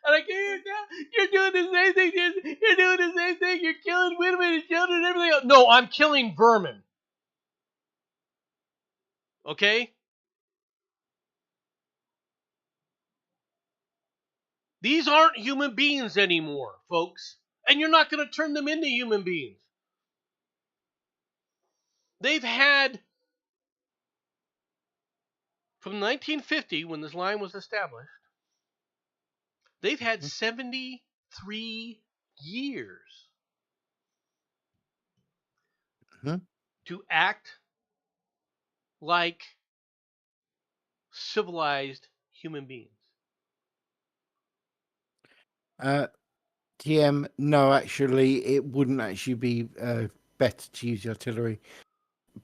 And I can't. You're doing the same thing. You're doing the same thing. You're killing women and children and everything else. No, I'm killing vermin. Okay? These aren't human beings anymore, folks. And you're not going to turn them into human beings. They've had, from 1950, when this line was established, they've had 73 years to act like civilized human beings. TM, no, actually, it wouldn't actually be better to use the artillery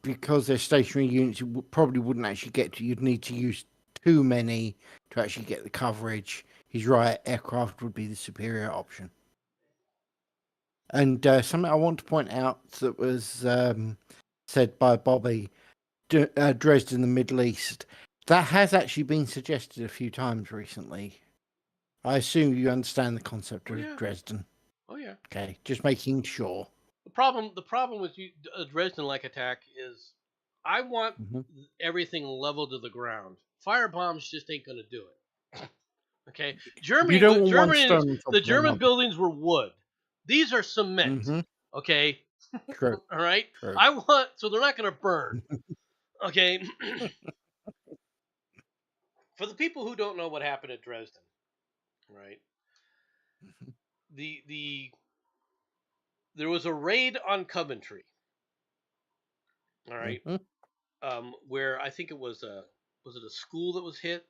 because they're stationary units. You probably wouldn't actually get to. You'd need to use too many to actually get the coverage. He's right. Aircraft would be the superior option. And something I want to point out that was said by Bobby, Dresden, the Middle East. That has actually been suggested a few times recently. I assume you understand the concept of Dresden. Oh yeah. Okay, just making sure. The problem with a Dresden-like attack is, I want everything level to the ground. Fire bombs just ain't gonna do it. Okay, the German buildings were wood. These are cement. Okay. True. All right. True. So they're not gonna burn. Okay. For the people who don't know what happened at Dresden, right? There was a raid on Coventry. All right. Where I think it was a school that was hit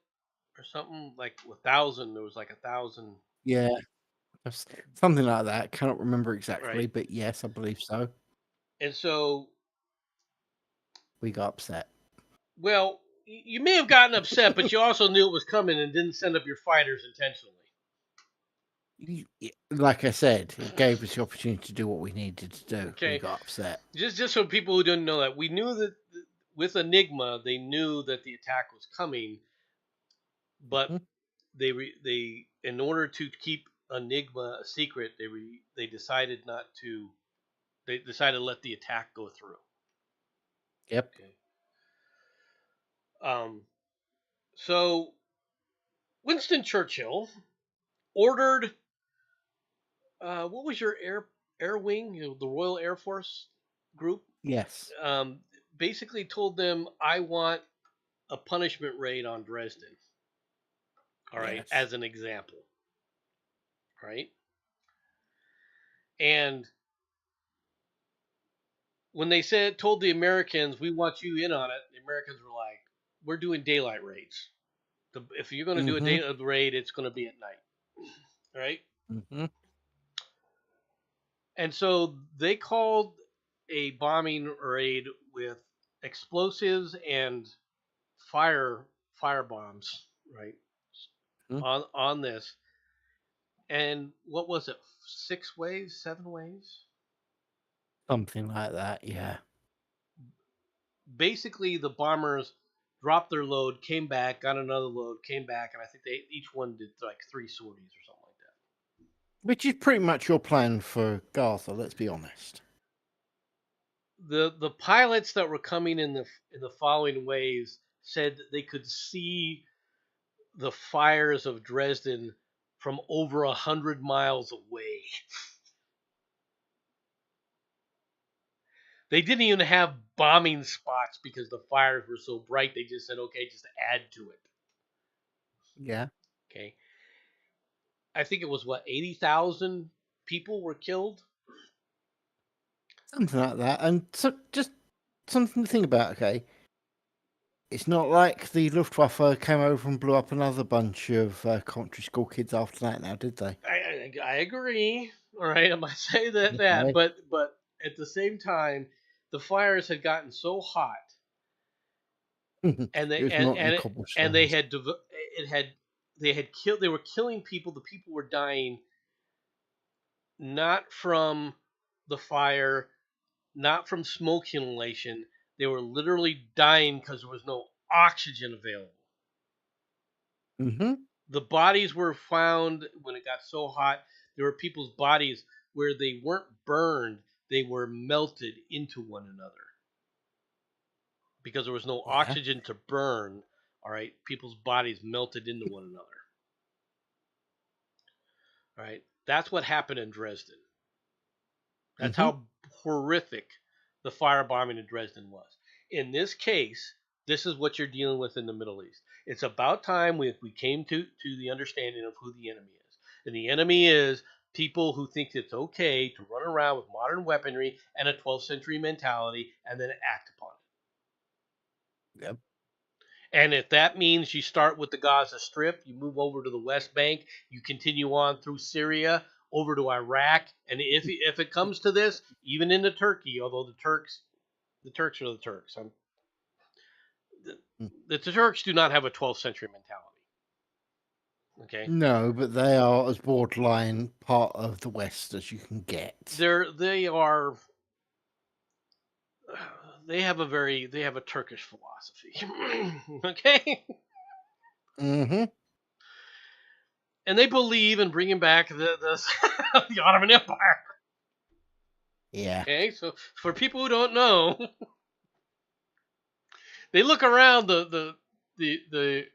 or something, like 1,000. There was like 1,000. Yeah, something like that. Cannot remember exactly, right. But yes, I believe so. And so we got upset. Well, you may have gotten upset, but you also knew it was coming and didn't send up your fighters intentionally. Like I said, it gave us the opportunity to do what we needed to do. Okay. We got upset. Just for people who didn't know that, we knew that with Enigma, they knew that the attack was coming, but they in order to keep Enigma a secret, they decided not to. They decided to let the attack go through. Yep. Okay. So Winston Churchill ordered. What was your air wing? The Royal Air Force group. Yes. Basically told them, I want a punishment raid on Dresden. All right, Yes. as an example. Right? And when they told the Americans, we want you in on it, the Americans were like, we're doing daylight raids. If you're going to do a daylight raid, it's going to be at night. Right? Mm-hmm. And so they called a bombing raid with explosives and fire bombs, right? On this. And what was it? 6 waves, 7 waves? Something like that, yeah. Basically, the bombers dropped their load, came back, got another load, came back, and I think each one did like 3 sorties or something like that. Which is pretty much your plan for Gaza, let's be honest. The pilots that were coming in the following waves said that they could see the fires of Dresden from over 100 miles away. They didn't even have bombing spots because the fires were so bright. They just said, okay, just add to it. Yeah. Okay. I think it was 80,000 people were killed. Something like that. And so just something to think about, okay? It's not like the Luftwaffe came over and blew up another bunch of country school kids after that now, did they? I agree. All right, I might say that, but at the same time, the fires had gotten so hot, and they were killing people. The people were dying not from the fire, not from smoke inhalation. They were literally dying because there was no oxygen available. Mm-hmm. The bodies were found when it got so hot. There were people's bodies where they weren't burned, they were melted into one another. Because there was no oxygen to burn, all right, people's bodies melted into one another. All right, that's what happened in Dresden. That's how horrific the firebombing in Dresden was. In this case, this is what you're dealing with in the Middle East. It's about time we came to the understanding of who the enemy is. And the enemy is people who think it's okay to run around with modern weaponry and a 12th century mentality and then act upon it. Yep. And if that means you start with the Gaza Strip, you move over to the West Bank, you continue on through Syria, over to Iraq, and if it comes to this, even into Turkey, although the Turks are the Turks. The Turks do not have a 12th century mentality. Okay. No, but they are as borderline part of the West as you can get. They have a Turkish philosophy. Okay. Mm-hmm. And they believe in bringing back the Ottoman Empire. Yeah. Okay, so for people who don't know, they look around they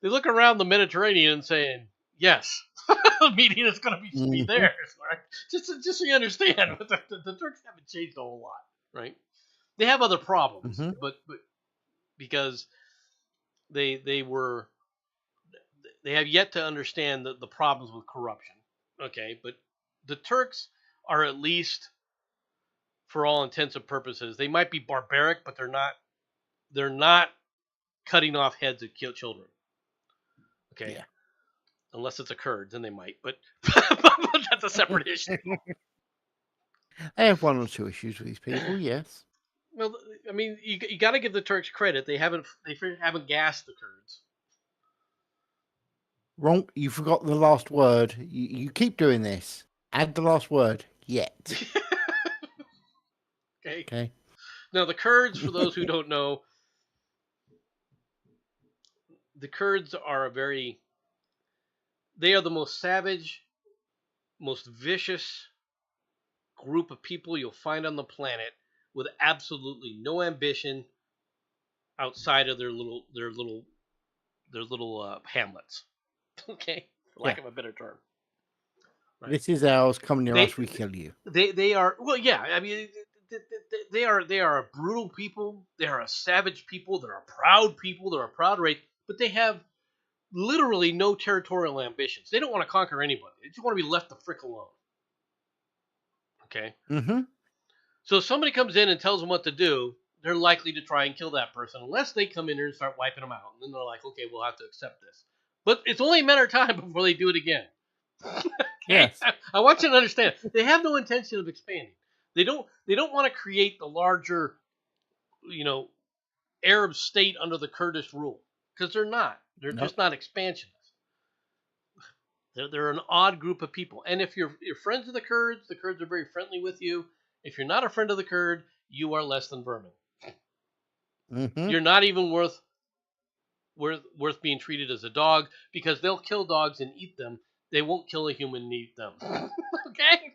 look around the Mediterranean saying, yes, the media is going to be theirs, right? Just so you understand, the Turks haven't changed a whole lot, right? They have other problems, but because they have yet to understand the problems with corruption. Okay, but the Turks are, at least for all intents and purposes, they might be barbaric, but they're not cutting off heads of children. Okay. Yeah. Unless it's a Kurd, then they might, but that's a separate issue. I have one or two issues with these people, yes. Well, I mean, you got to give the Turks credit. They haven't gassed the Kurds. Wrong. You forgot the last word. You keep doing this. Add the last word. Yet. Okay. Okay. Now the Kurds, for those who don't know, the Kurds are they are the most savage, most vicious group of people you'll find on the planet, with absolutely no ambition outside of their little hamlets. Okay, for lack of a better term. Right. This is ours. Come near us, we They kill you. they are, well, yeah. I mean, they are a brutal people. They are a savage people. They're a proud people. They're a proud race, but they have literally no territorial ambitions. They don't want to conquer anybody. They just want to be left the frick alone. Okay. Mm-hmm. So if somebody comes in and tells them what to do, they're likely to try and kill that person, unless they come in here and start wiping them out. And then they're like, okay, we'll have to accept this. But it's only a matter of time before they do it again. Okay? Yes. I want you to understand. They have no intention of expanding. They don't want to create the larger, Arab state under the Kurdish rule, because they're not. They're just not expansionists. They're an odd group of people. And if you're friends with the Kurds are very friendly with you. If you're not a friend of the Kurd, you are less than vermin. Mm-hmm. You're not even worth being treated as a dog, because they'll kill dogs and eat them. They won't kill a human and eat them. Okay?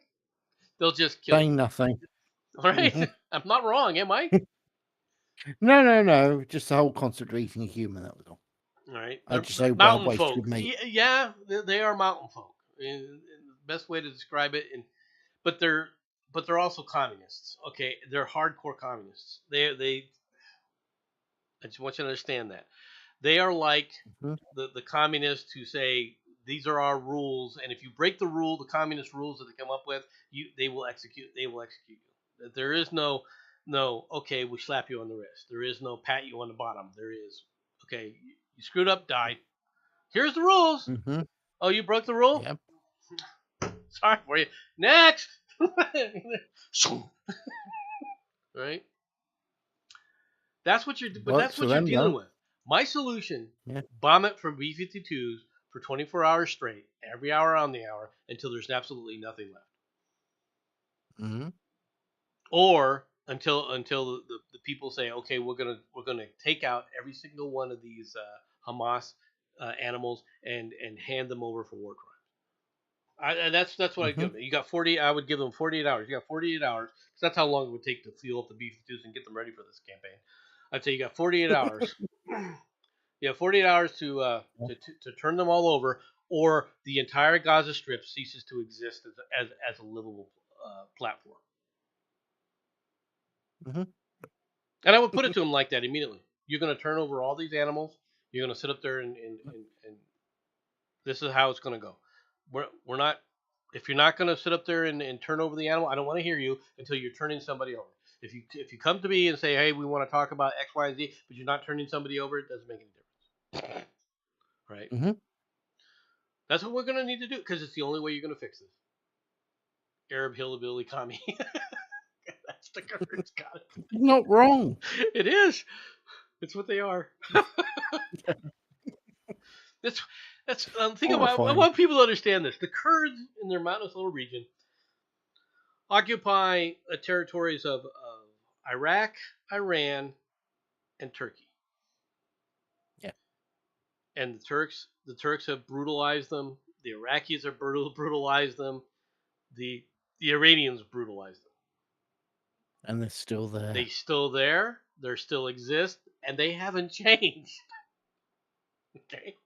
They'll just kill. Saying nothing. All right? Mm-hmm. I'm not wrong, am I? No. Just the whole concept of eating a human, that was all. All right. I just say mountain folk. Yeah, they are mountain folk. And the best way to describe it. But they're also communists. Okay, they're hardcore communists. I just want you to understand that. They are like the communists who say these are our rules, and if you break the communist rules that they come up with, they will execute you. There is no okay, we slap you on the wrist. There is no pat you on the bottom. There is, okay, you screwed up, die. Here's the rules. Mm-hmm. Oh, you broke the rule? Yep. Sorry for you. Next. Right? That's what you're dealing with. My solution, bomb it from B-52s for 24 hours straight, every hour on the hour, until there's absolutely nothing left. Mm-hmm. Or until the people say, okay, we're gonna take out every single one of these Hamas animals and hand them over for war crimes. That's what I'd give them. You got 40. I would give them 48 hours. You got 48 hours. Because that's how long it would take to fuel up the B-52s and get them ready for this campaign. I'd say you got 48 hours. You have 48 hours to turn them all over, or the entire Gaza Strip ceases to exist as a livable platform. Mm-hmm. And I would put it to them like that immediately. You're going to turn over all these animals. You're going to sit up there and this is how it's going to go. We're not. If you're not going to sit up there and turn over the animal, I don't want to hear you until you're turning somebody over. If you come to me and say, hey, we want to talk about X, Y, and Z, but you're not turning somebody over, it doesn't make any difference. Right? Mm-hmm. That's what we're going to need to do, because it's the only way you're going to fix this. Arab hillbilly commie. That's the Kurds got it. Not wrong. It is. It's what they are. That's think about. I want people to understand this. The Kurds in their mountainous little region occupy territories of Iraq, Iran, and Turkey. Yeah. And the Turks have brutalized them. The Iraqis have brutalized them. The Iranians brutalized them. And they're still there. They're still there. They still exist, and they haven't changed. Okay.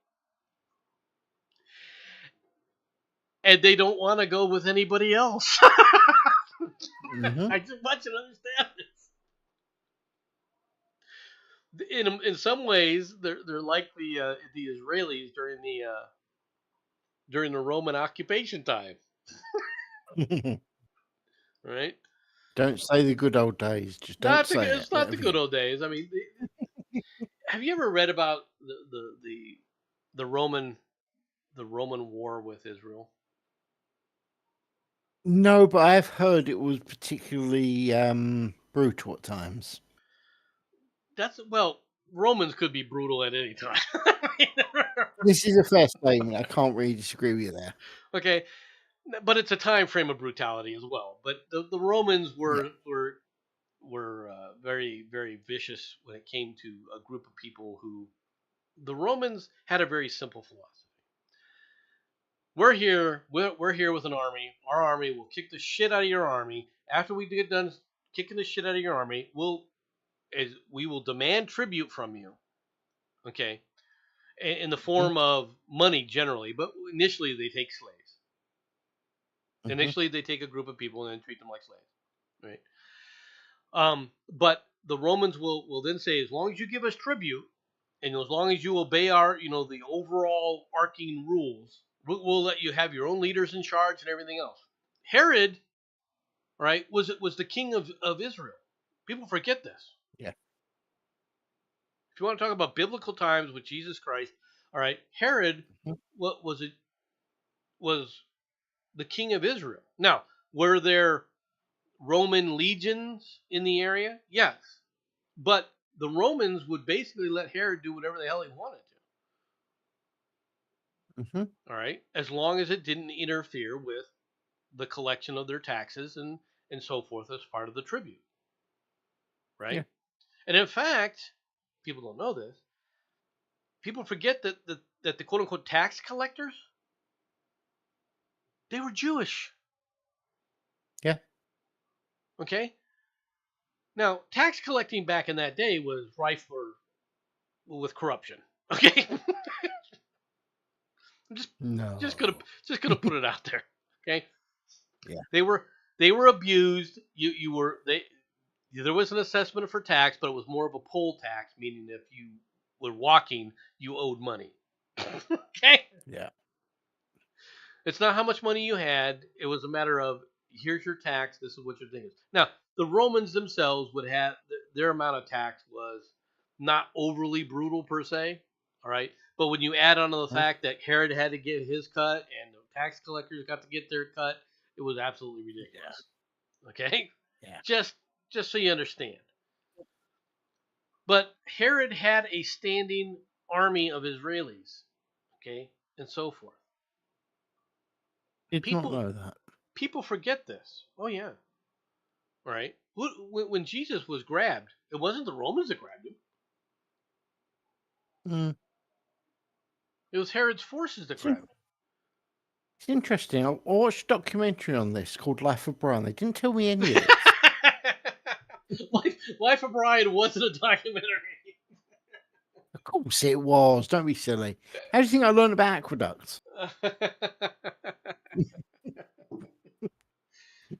And they don't want to go with anybody else. Mm-hmm. I just want you to understand this. In some ways, they're like the Israelis during the Roman occupation time. Right? Don't say the good old days. Just don't say it. It's not the good old days. I mean, have you ever read about the Roman war with Israel? No, but I've heard it was particularly brutal at times. well, Romans could be brutal at any time. This is a fair statement. I can't really disagree with you there. Okay, but it's a time frame of brutality as well. But the Romans Yeah. were very very vicious when it came to a group of people who the Romans had a very simple philosophy. We're here. We're here with an army. Our army will kick the shit out of your army. After we get done kicking the shit out of your army, we will demand tribute from you. Okay, in the Mhm. form of money generally, but initially they take slaves. Mhm. Initially they take a group of people and then treat them like slaves, right? But the Romans will then say, as long as you give us tribute, and as long as you obey our, the overall arcing rules, we'll let you have your own leaders in charge and everything else. Herod, right, was the king of Israel. People forget this. Yeah. If you want to talk about biblical times with Jesus Christ, all right, Herod Mhm. what was the king of Israel. Now, were there Roman legions in the area? Yes. But the Romans would basically let Herod do whatever the hell he wanted to. Mhm. All right, as long as it didn't interfere with the collection of their taxes and so forth as part of the tribute, Yeah. right? And in fact, people don't know this. People forget that the quote unquote tax collectors, they were Jewish. Yeah. Okay. Now, tax collecting back in that day was rife with corruption. Okay. just just gonna No. just gonna put it out there. Okay. Yeah. They were abused. You were they There was an assessment for tax, but it was more of a poll tax, meaning if you were walking, you owed money. Okay? Yeah. It's not how much money you had. It was a matter of here's your tax. This is what your thing is. Now, the Romans themselves would have their amount of tax was not overly brutal per se. All right. But when you add on to the Mhm. fact that Herod had to get his cut and the tax collectors got to get their cut, it was absolutely Yeah. ridiculous. Okay? Yeah. Just so you understand. But Herod had a standing army of Israelis, okay, and so forth. Did not People know that. people forget this. Oh yeah, right. When Jesus was grabbed, it wasn't the Romans that grabbed him. Mm. It was Herod's forces that It's, in- grabbed it's interesting. I watched a documentary on this called Life of Brian. They didn't tell me any of this. him. Life of Brian wasn't a documentary. Of course it was. Don't be silly. How do you think I learned about aqueducts?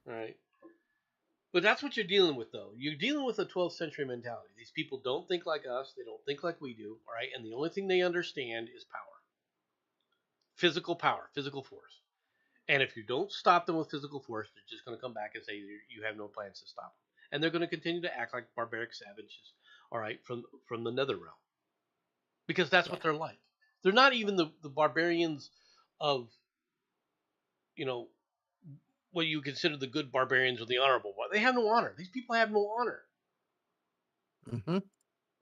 Right. But that's what you're dealing with, though. You're dealing with a 12th century mentality. These people don't think like us. They don't think like we do. All right. And the only thing they understand is power, physical force. And if you don't stop them with physical force, they're just going to come back and say you have no plans to stop them. And they're going to continue to act like barbaric savages, all right, from the nether realm. Because that's Yeah. what they're like. They're not even the barbarians of, you know, what you consider the good barbarians or the honorable one. They have no honor. These people have no honor. Mm-hmm.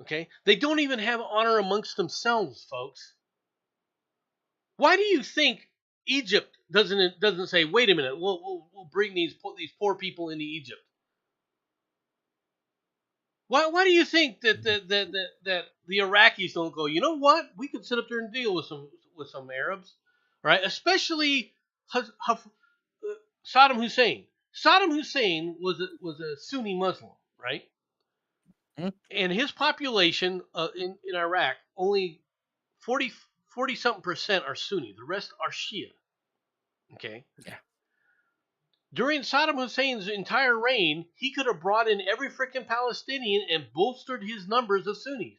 Okay? They don't even have honor amongst themselves, folks. Why do you think Egypt doesn't say, wait a minute, we'll bring these poor people into Egypt? Why do you think that the Iraqis don't go? You know what? We could sit up there and deal with some Arabs, right? Especially Saddam Hussein. Saddam Hussein was a Sunni Muslim, right? Mm-hmm. And his population in Iraq only 40 something percent are Sunni. The rest are Shia. Okay. Yeah. During Saddam Hussein's entire reign, he could have brought in every freaking Palestinian and bolstered his numbers of Sunnis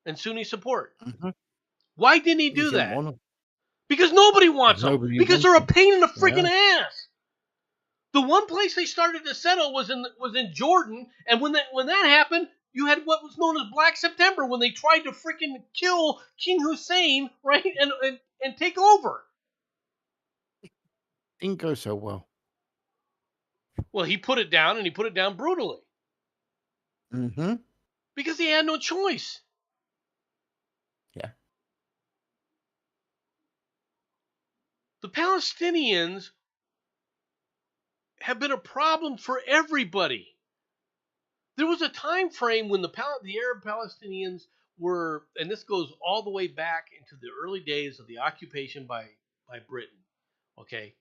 and Sunni support. Mm-hmm. Why didn't he He do didn't that? want them. Because nobody wants them. Nobody Because wants they're a them. pain in the freaking Yeah. ass. The one place they started to settle was in Jordan, and when that happened, you had what was known as Black September when they tried to freaking kill King Hussein, right, and take over. Didn't go so well. Well, he put it down, and he put it down brutally. Mm-hmm. because he had no choice. Yeah. The Palestinians have been a problem for everybody. There was a time frame when the Arab Palestinians were, and this goes all the way back into the early days of the occupation by Britain, okay,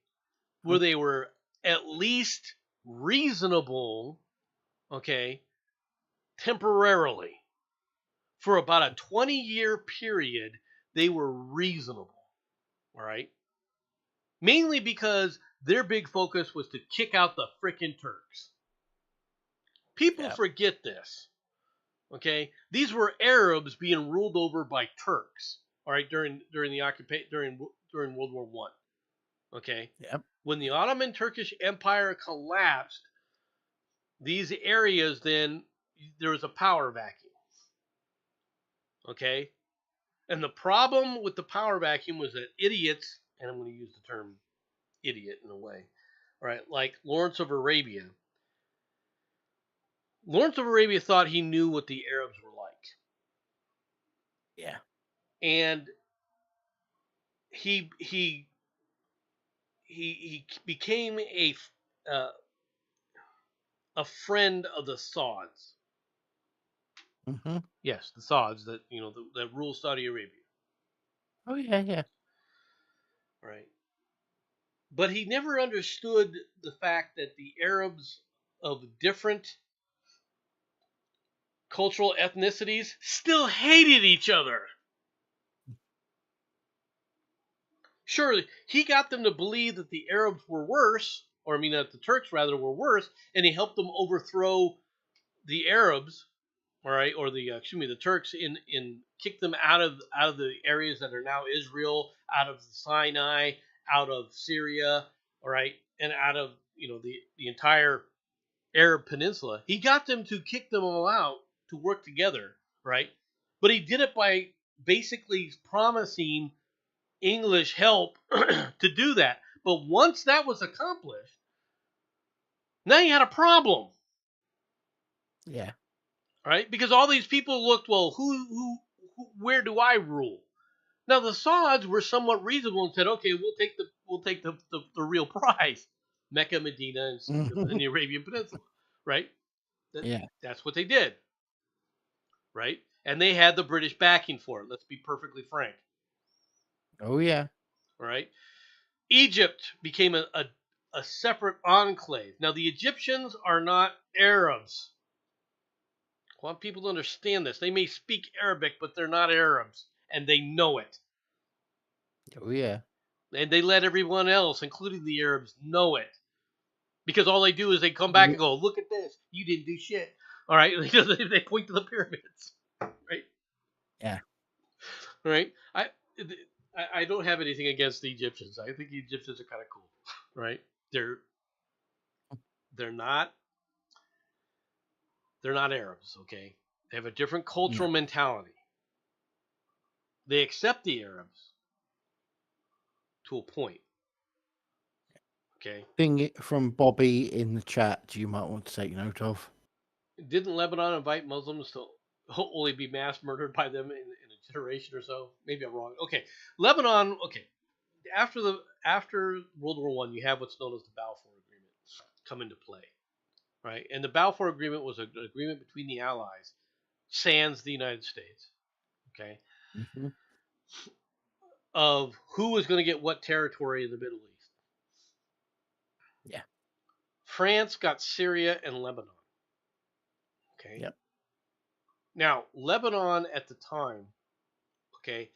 where they were at least reasonable, okay, temporarily. For about a 20-year period, they were reasonable, all right? Mainly because their big focus was to kick out the frickin' Turks. People forget this, okay? These were Arabs being ruled over by Turks, all right, during the occupation during World War One, okay? Yep. When the Ottoman Turkish Empire collapsed, these areas then there was a power vacuum, okay? And the problem with the power vacuum was that idiots, and I'm going to use the term idiot in a way, all right, like Lawrence of Arabia. Lawrence of Arabia thought he knew what the Arabs were like. Yeah. And he became a friend of the Sauds. Mm-hmm. Yes, the Sauds that that rule Saudi Arabia. Oh yeah, yeah. Right. But he never understood the fact that the Arabs of different cultural ethnicities still hated each other. Sure, he got them to believe that the Arabs were worse, or I mean that the Turks rather were worse, and he helped them overthrow the Arabs, all right, or the Turks in kick them out of the areas that are now Israel, out of Sinai, out of Syria, all right, and out of the entire Arab Peninsula. He got them to kick them all out to work together, right? But he did it by basically promising English help to do that. But once that was accomplished, now you had a problem. Yeah. Right? Because all these people looked, well, who where do I rule? Now the Sauds were somewhat reasonable and said, okay, we'll take the real prize. Mecca, Medina, and the Arabian Peninsula. Right? That's what they did. Right? And they had the British backing for it. Let's be perfectly frank. Oh yeah. All right. Egypt became a separate enclave. Now the Egyptians are not Arabs. I want people to understand this. They may speak Arabic, but they're not Arabs, and they know it. Oh yeah. And they let everyone else, including the Arabs, know it. Because all they do is they come back and go, look at this. You didn't do shit. All right? They point to the pyramids. Right? Yeah. All right? I don't have anything against the Egyptians. I think the Egyptians are kind of cool. Right? They're not Arabs, okay? They have a different cultural mentality. They accept the Arabs to a point. Okay. Thing from Bobby in the chat you might want to take note of. Didn't Lebanon invite Muslims to hopefully be mass murdered by them in a generation or so? Maybe I'm wrong. Okay. Lebanon, okay. After World War I, you have what's known as the Balfour Agreement come into play. Right? And the Balfour Agreement was an agreement between the Allies, sans the United States. Okay. Mm-hmm. Of who was going to get what territory in the Middle East. Yeah. France got Syria and Lebanon. Okay. Yep. Now, Lebanon at the time, okay,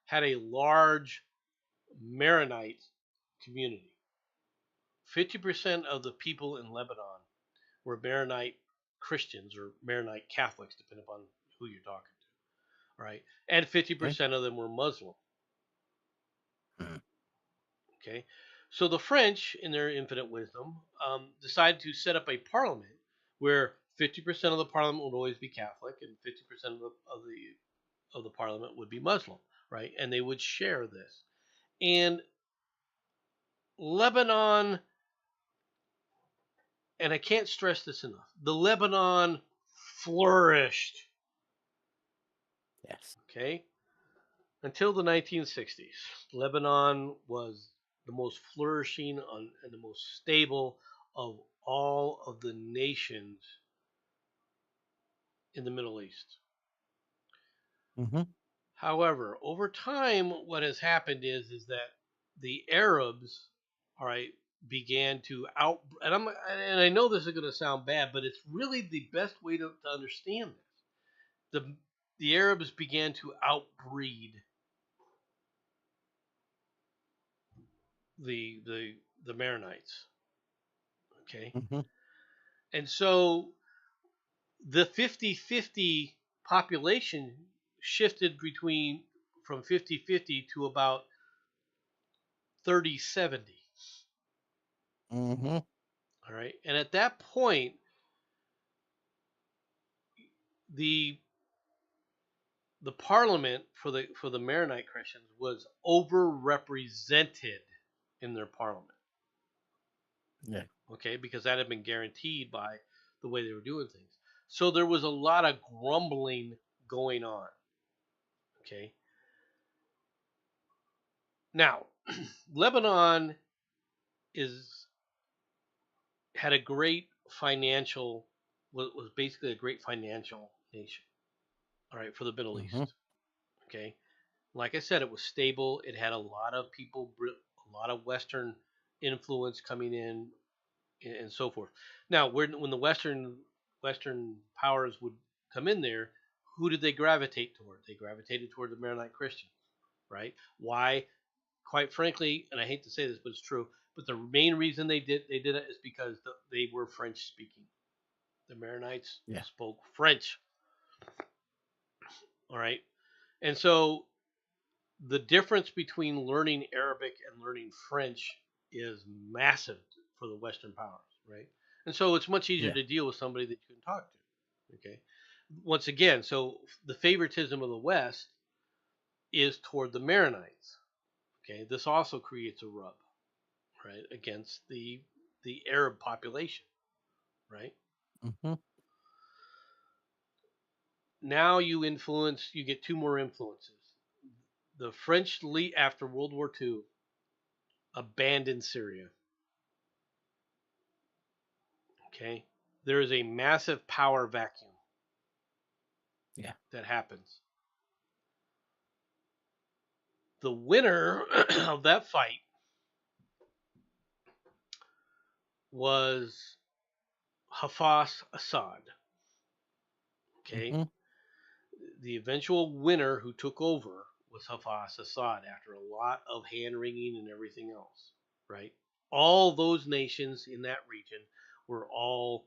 had a large Maronite community. 50% of the people in Lebanon were Maronite Christians or Maronite Catholics, depending upon who you're talking to. Right? And 50% of them were Muslim. Okay. So the French, in their infinite wisdom, decided to set up a parliament where 50% of the parliament would always be Catholic and 50% of the parliament would be Muslim, right? And they would share this. And Lebanon, and I can't stress this enough, the Lebanon flourished Yes. Okay, until the 1960s, Lebanon was the most flourishing and the most stable of all of the nations in the Middle East. Mm-hmm. However, over time, what has happened is that the Arabs, all right, began to out, and I know this is going to sound bad, but it's really the best way to understand this. The Arabs began to outbreed the Maronites. Okay, Mm-hmm. and so the 50-50 population shifted between from 50-50 to about 30-70. Mm-hmm. All right, and at that point, the the parliament for the Maronite Christians was overrepresented in their parliament. Yeah. Okay, because that had been guaranteed by the way they were doing things. So there was a lot of grumbling going on. Okay, now Lebanon is had a great financial was basically a great financial nation. All right, for the Middle Mm-hmm. East. Okay, like I said, it was stable. It had a lot of people, a lot of Western influence coming in, and so forth. Now, when the Western powers would come in there, who did they gravitate toward? They gravitated toward the Maronite Christians, right? Why? Quite frankly, and I hate to say this, but it's true. But the main reason they did it is because they were French speaking. The Maronites Yeah. spoke French. All right, and so the difference between learning Arabic and learning French is massive for the Western powers, right? And so it's much easier Yeah. to deal with somebody that you can talk to. Okay. Once again, so the favoritism of the West is toward the Maronites. Okay. This also creates a rub, right, against the Arab population, right? Mm-hmm. Now you get two more influences. The French after World War II abandoned Syria. Okay. There is a massive power vacuum Yeah. that happens. The winner of that fight was Hafez Assad. Okay. Mm-hmm. The eventual winner who took over was Hafez Assad after a lot of hand wringing and everything else. Right. All those nations in that region were all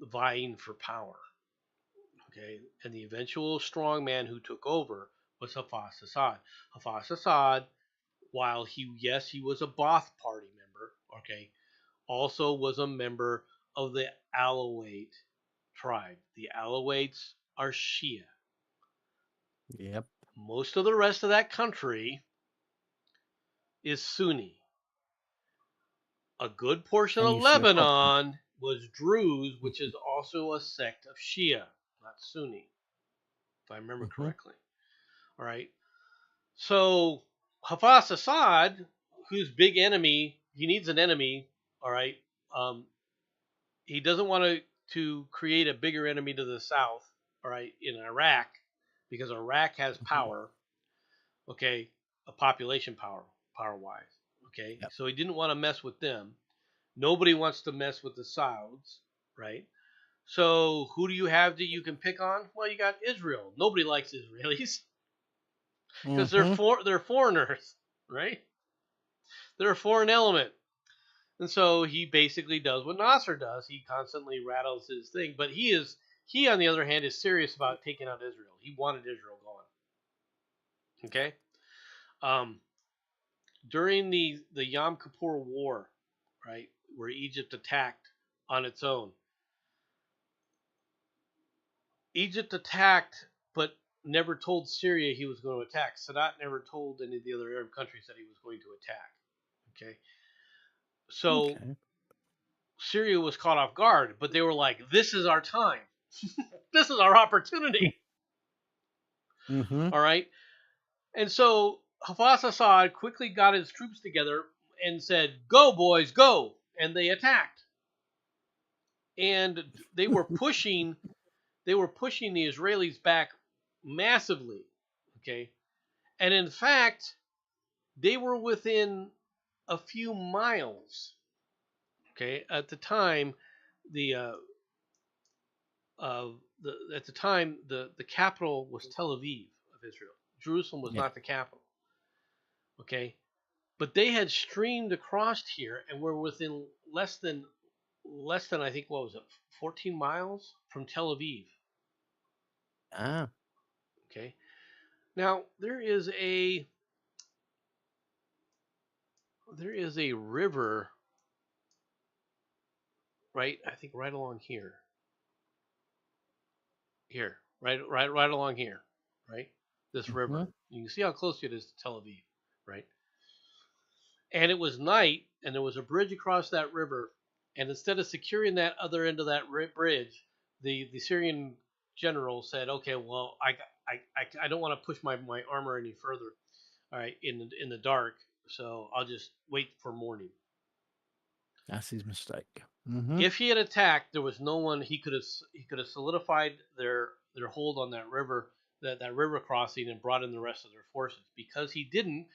vying for power. Okay. And the eventual strongman who took over was Hafez Assad. Hafez Assad, while he was a Ba'ath Party member, okay, also was a member of the Alawite tribe. The Alawites are Shia. Yep. Most of the rest of that country is Sunni. A good portion And of you see a problem. Lebanon was Druze, which is also a sect of Shia, not Sunni, if I remember Mm-hmm. correctly. All right. So Hafez Assad, whose big enemy, he needs an enemy. All right. Um, he doesn't want to create a bigger enemy to the south. All right, in Iraq, because Iraq has Mm-hmm. power. Okay, a population power wise. Okay, Yep. so he didn't want to mess with them. Nobody wants to mess with the Sauds, right? So who do you have that you can pick on? Well, you got Israel. Nobody likes Israelis because Mm-hmm. they're foreigners, right? They're a foreign element. And so he basically does what Nasser does. He constantly rattles his thing, but he on the other hand is serious about taking out Israel. He wanted Israel gone. Okay. Um, During the Yom Kippur War, right, where Egypt attacked on its own, Egypt attacked, but never told Syria he was going to attack. Sadat never told any of the other Arab countries that he was going to attack. Okay. So Okay. Syria was caught off guard, but they were like, "This is our time. This is our opportunity." Mm-hmm. All right. And so Hafez Assad quickly got his troops together and said, "Go, boys, go!" And they attacked. And they were pushing the Israelis back massively. Okay. And in fact, they were within a few miles. Okay. At the time, the at the time the capital was Tel Aviv of Israel. Jerusalem was Yeah. not the capital. Okay. But they had streamed across here and were within less than I think what was it, 14 miles from Tel Aviv. Ah. Okay. Now there is a river, right? I think right along here. Here, right along here, right? This river. Mm-hmm. You can see how close it is to Tel Aviv, right? And it was night, and there was a bridge across that river. And instead of securing that other end of that bridge, the Syrian general said, "Okay, well, I don't want to push my armor any further, all right, in the dark, so I'll just wait for morning." That's his mistake. Mm-hmm. If he had attacked, there was no one he could have solidified their hold on that river, that river crossing, and brought in the rest of their forces. Because he didn't,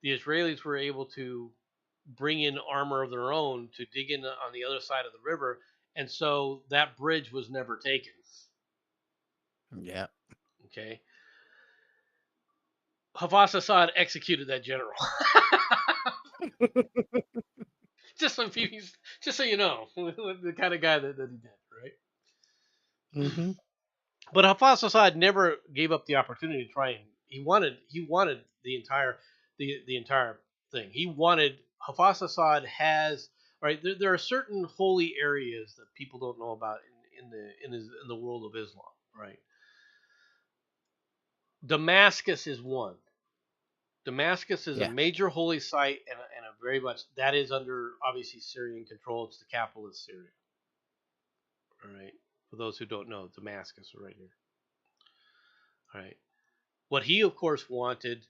the Israelis were able to bring in armor of their own to dig in on the other side of the river, and so that bridge was never taken. Yeah. Okay. Hafez Assad executed that general. just so you know, the kind of guy that he did, right? Mm-hmm. But Hafez Assad never gave up the opportunity to try and he wanted the entire thing. He wanted Hafez Assad has right. There are certain holy areas that people don't know about in the world of Islam, right? Damascus is one. Damascus is a major holy site and a very much that is under obviously Syrian control. It's the capital of Syria. All right. For those who don't know, Damascus right here. All right. What he of course wanted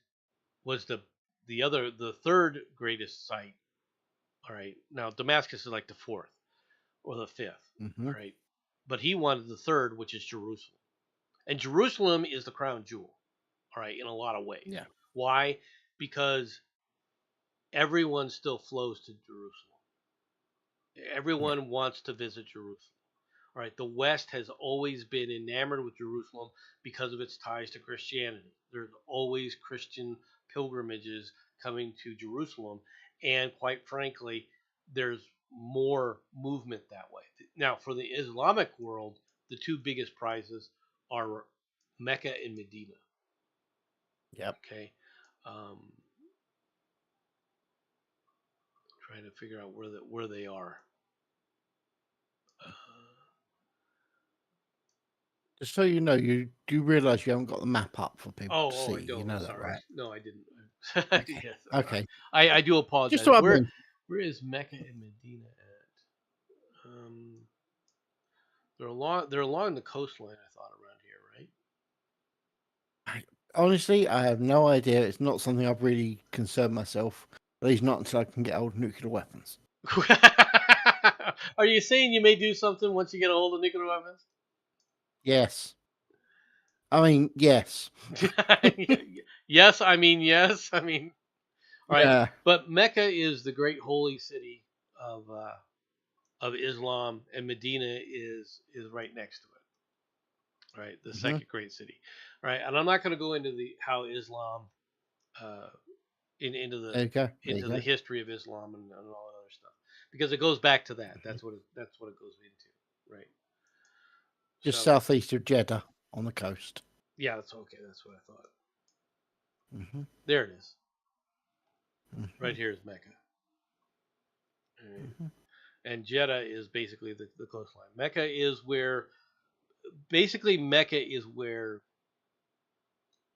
was the third greatest site. All right. Now Damascus is like the fourth or the fifth. Mm-hmm. All right. But he wanted the third, which is Jerusalem. And Jerusalem is the crown jewel. All right, in a lot of ways. Yeah. Why? Because everyone still flows to Jerusalem. Everyone wants to visit Jerusalem. All right, the West has always been enamored with Jerusalem because of its ties to Christianity. There's always Christian pilgrimages coming to Jerusalem, and quite frankly, there's more movement that way. Now, for the Islamic world, the two biggest prizes are Mecca and Medina. Yep. Okay. Trying to figure out where they are. Just so you know, you do realize you haven't got the map up for people to see. I don't. You know Sorry. that, right? No, I didn't. Okay. Yes. Okay. I do apologize. Just so I mean. Where is Mecca and Medina at? They're along the coastline. I thought around here, right? Honestly, I have no idea. It's not something I've really concerned myself. At least not until I can get hold of nuclear weapons. Are you saying you may do something once you get a hold of nuclear weapons? Yes. I mean, yes. Yes, I mean, yes. I mean, all right. Yeah. But Mecca is the great holy city of Islam, and Medina is right next to it. Right, the second great city. Right, and I'm not going to go into how Islam, into the history of Islam and all that other stuff, because it goes back to that. That's what it goes into. Right. Just southeast of Jeddah on the coast. Yeah, that's okay. That's what I thought. Mm-hmm. There it is. Mm-hmm. Right here is Mecca. Right. Mm-hmm. And Jeddah is basically the coastline. Mecca is where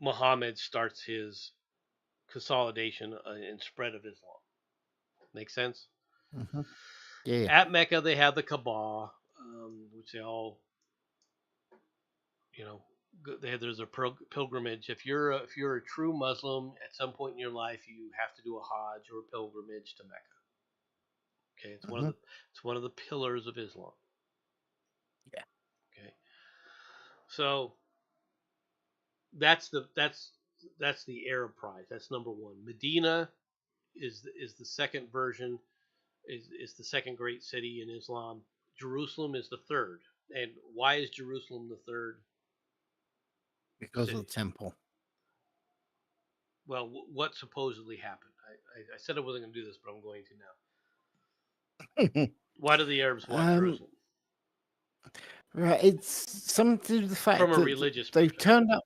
Muhammad starts his consolidation and spread of Islam. Make sense? Mm-hmm. Yeah. At Mecca, they have the Kaaba, which they all, there's a pilgrimage. If you're a true Muslim, at some point in your life, you have to do a Hajj or a pilgrimage to Mecca. Okay, Hmm. it's one of the pillars of Islam. Yeah. Okay, so that's the Arab prize. That's number one. Medina is the second version, is the second great city in Islam. Jerusalem is the third. And why is Jerusalem the third Because of city? the temple. Well, what supposedly happened? I said I wasn't going to do this, but I'm going to now. Why do the Arabs want um, Jerusalem? right. It's something to do with the fact From a that religious they've perspective. turned up.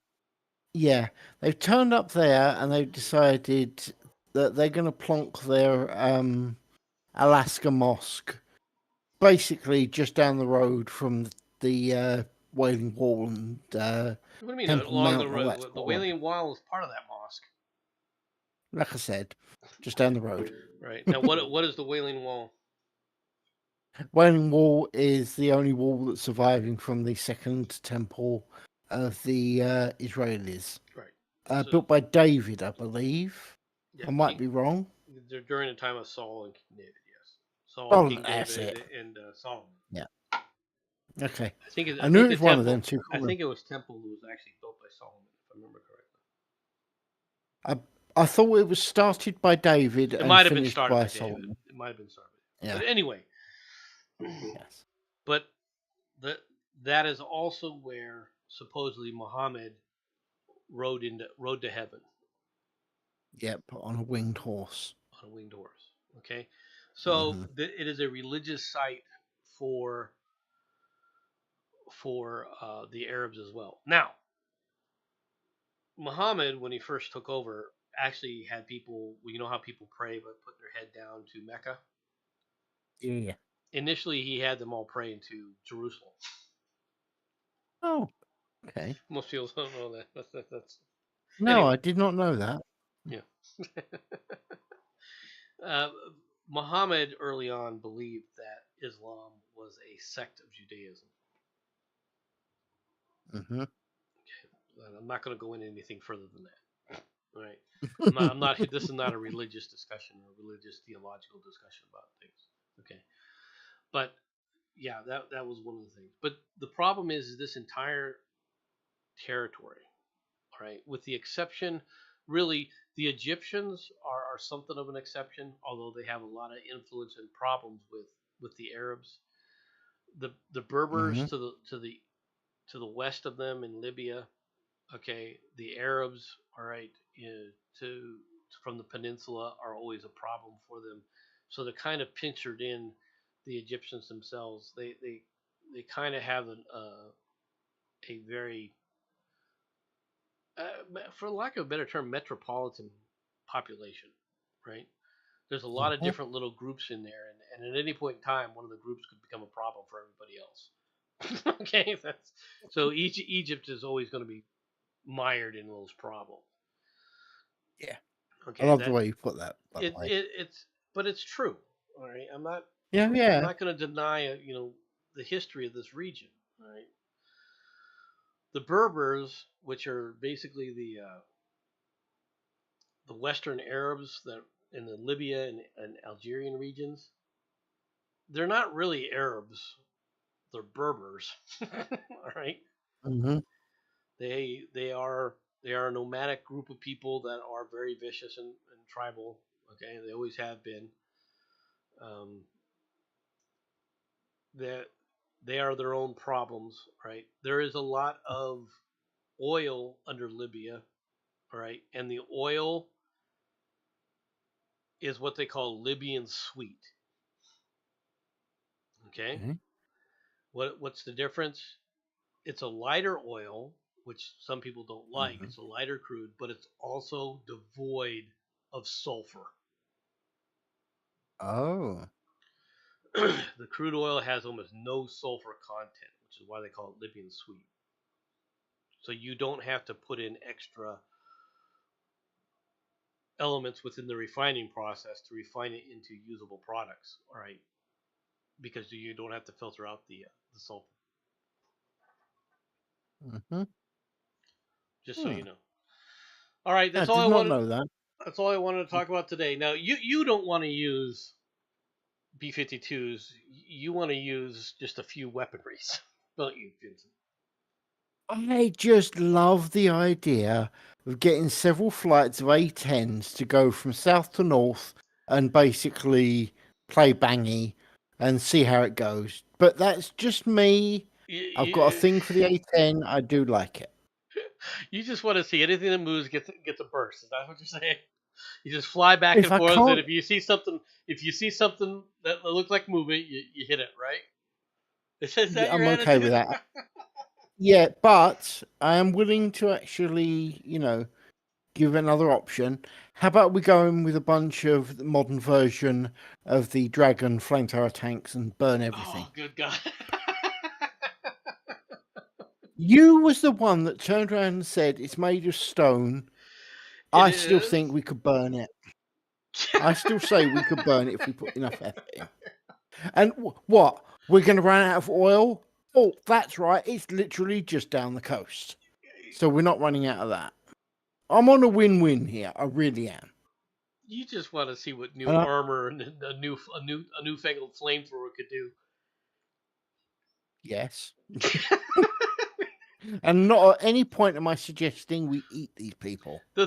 Yeah, they've turned up there and they've decided that they're going to plonk their Alaska mosque basically just down the road from the Wailing Wall and What do you mean Temple along the Mount and all road? that The sort of rubbish. Wailing Wall is part of that mosque, Like I said, just down the road. right? Now, what is the Wailing Wall? Wailing Wall is the only wall that's surviving from the second temple of the Israelis. Right. So Built by David, I believe. yeah, I might be wrong. during the time of Saul and King David. Yes, Saul, Oh, King that's David, it. and Solomon. Yeah. Okay. I I knew think it the was one of them temple. two. I think it was temple was actually built by Solomon, if I remember correctly. I thought it was started by David It and might have been finished started by by David. Solomon. It might have been started. Yeah. But anyway, Yes. but the, that is also where supposedly Muhammad rode to heaven Yep. On a winged horse. on a winged horse. Okay, so Hmm. it is a religious site for the Arabs as well. Now, Muhammad, when he first took over, actually had people. Well, you know how people pray, but put their head down to Mecca. Yeah. Initially, he had them all praying to Jerusalem. Oh. Okay. Most people don't know that. That's No, anyway. I did not know that. Yeah. uh, Muhammad early on believed that Islam was a sect of Judaism. Hmm. I'm not going to go into anything further than that. All right. I'm not. This is not a religious discussion or a religious theological discussion about things. Okay. But yeah, that was one of the things. But the problem is this entire territory, all right, with the exception, really, the Egyptians are something of an exception, although they have a lot of influence and problems with the Arabs. The Berbers Hmm. to the west of them in Libya, okay, the Arabs, all right, to from the peninsula are always a problem for them. So they're kind of pincered in the Egyptians themselves. They kind of have a very, for lack of a better term, metropolitan population, right? There's a lot of Hmm. different little groups in there, and at any point in time, one of the groups could become a problem for everybody else. Okay, that's so Egypt is always going to be mired in those problems. Yeah. I Okay, love the that way you put that, by the way. it's but it's true. All right, Yeah, I'm yeah. not going to deny the history of this region. All right, the Berbers, which are basically the Western Arabs that in the Libya and Algerian regions, they're not really Arabs. They're Berbers. All right, Hmm. they are a nomadic group of people that are very vicious and tribal. Okay, they always have been. Um, that they are their own problems, right? There is a lot of oil under Libya, all right, and the oil is what they call Libyan sweet. Okay, Okay. what's the difference? It's a lighter oil, which some people don't like. Hmm. It's a lighter crude, but it's also devoid of sulfur. Oh. The crude oil has almost no sulfur content, which is why they call it Libyan sweet. So you don't have to put in extra elements within the refining process to refine it into usable products. All right, because you don't have to filter out the sulfur. Hmm. Just so you know. All right, I did not know that. That's all I wanted to talk about today. Now, you don't want to use B-52s. You want to use just a few weaponries, don't you, Vincent? I just love the idea of getting several flights of A-10s to go from south to north and basically play bangy and see how it goes. But that's just me. You, I've got a you, thing for the A-10. I do like it. you just want to see anything that moves gets a burst. Is that what you're saying? You just fly back If and I forth, and can't, if you see something that looks like movement, you hit it, right? Is that yeah, your I'm okay with attitude? that. Yeah, but I am willing to actually, give another option. How about we go in with a bunch of the modern version of the Dragon flamethrower tanks and burn everything? Oh, good God! You was the one that turned around and said it's made of stone. It I still is. think we could burn it. I still say we could burn it if we put enough effort in. And what? We're going to run out of oil? Oh, that's right. It's literally just down the coast. So we're not running out of that. I'm on a win-win here. I really am. You just want to see what new And armor and a newfangled flamethrower could do. yes. And not at any point am I suggesting we eat these people. Ew,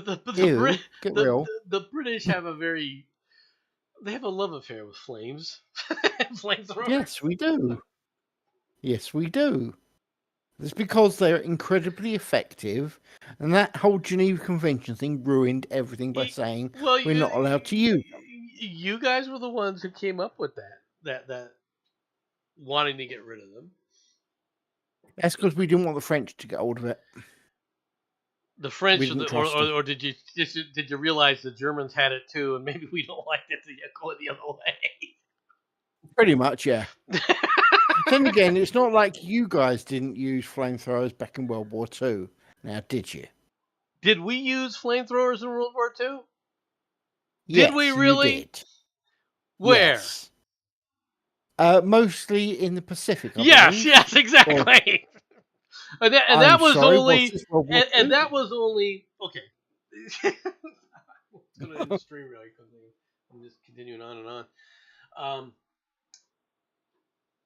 get real. The British have they have a love affair with flames, flamethrowers. Yes, we do. Yes, we do. It's because they're incredibly effective, and that whole Geneva Convention thing ruined everything by saying Well, we're not allowed to use them. you guys were the ones who came up with that wanting to get rid of them. That's because we didn't want the French to get hold of it. The French, didn't trust them. or did you realize the Germans had it too, and maybe we don't like it to go the other way? Pretty much, yeah. Then again, it's not like you guys didn't use flamethrowers back in World War II. Now, did you? Did we use flamethrowers in World War II? Yes, Did we really? You did. Where? Yes. Mostly in the Pacific, I believe. Yes, exactly. And that was only okay. It's gonna end the stream really quickly. I'm just continuing on and on.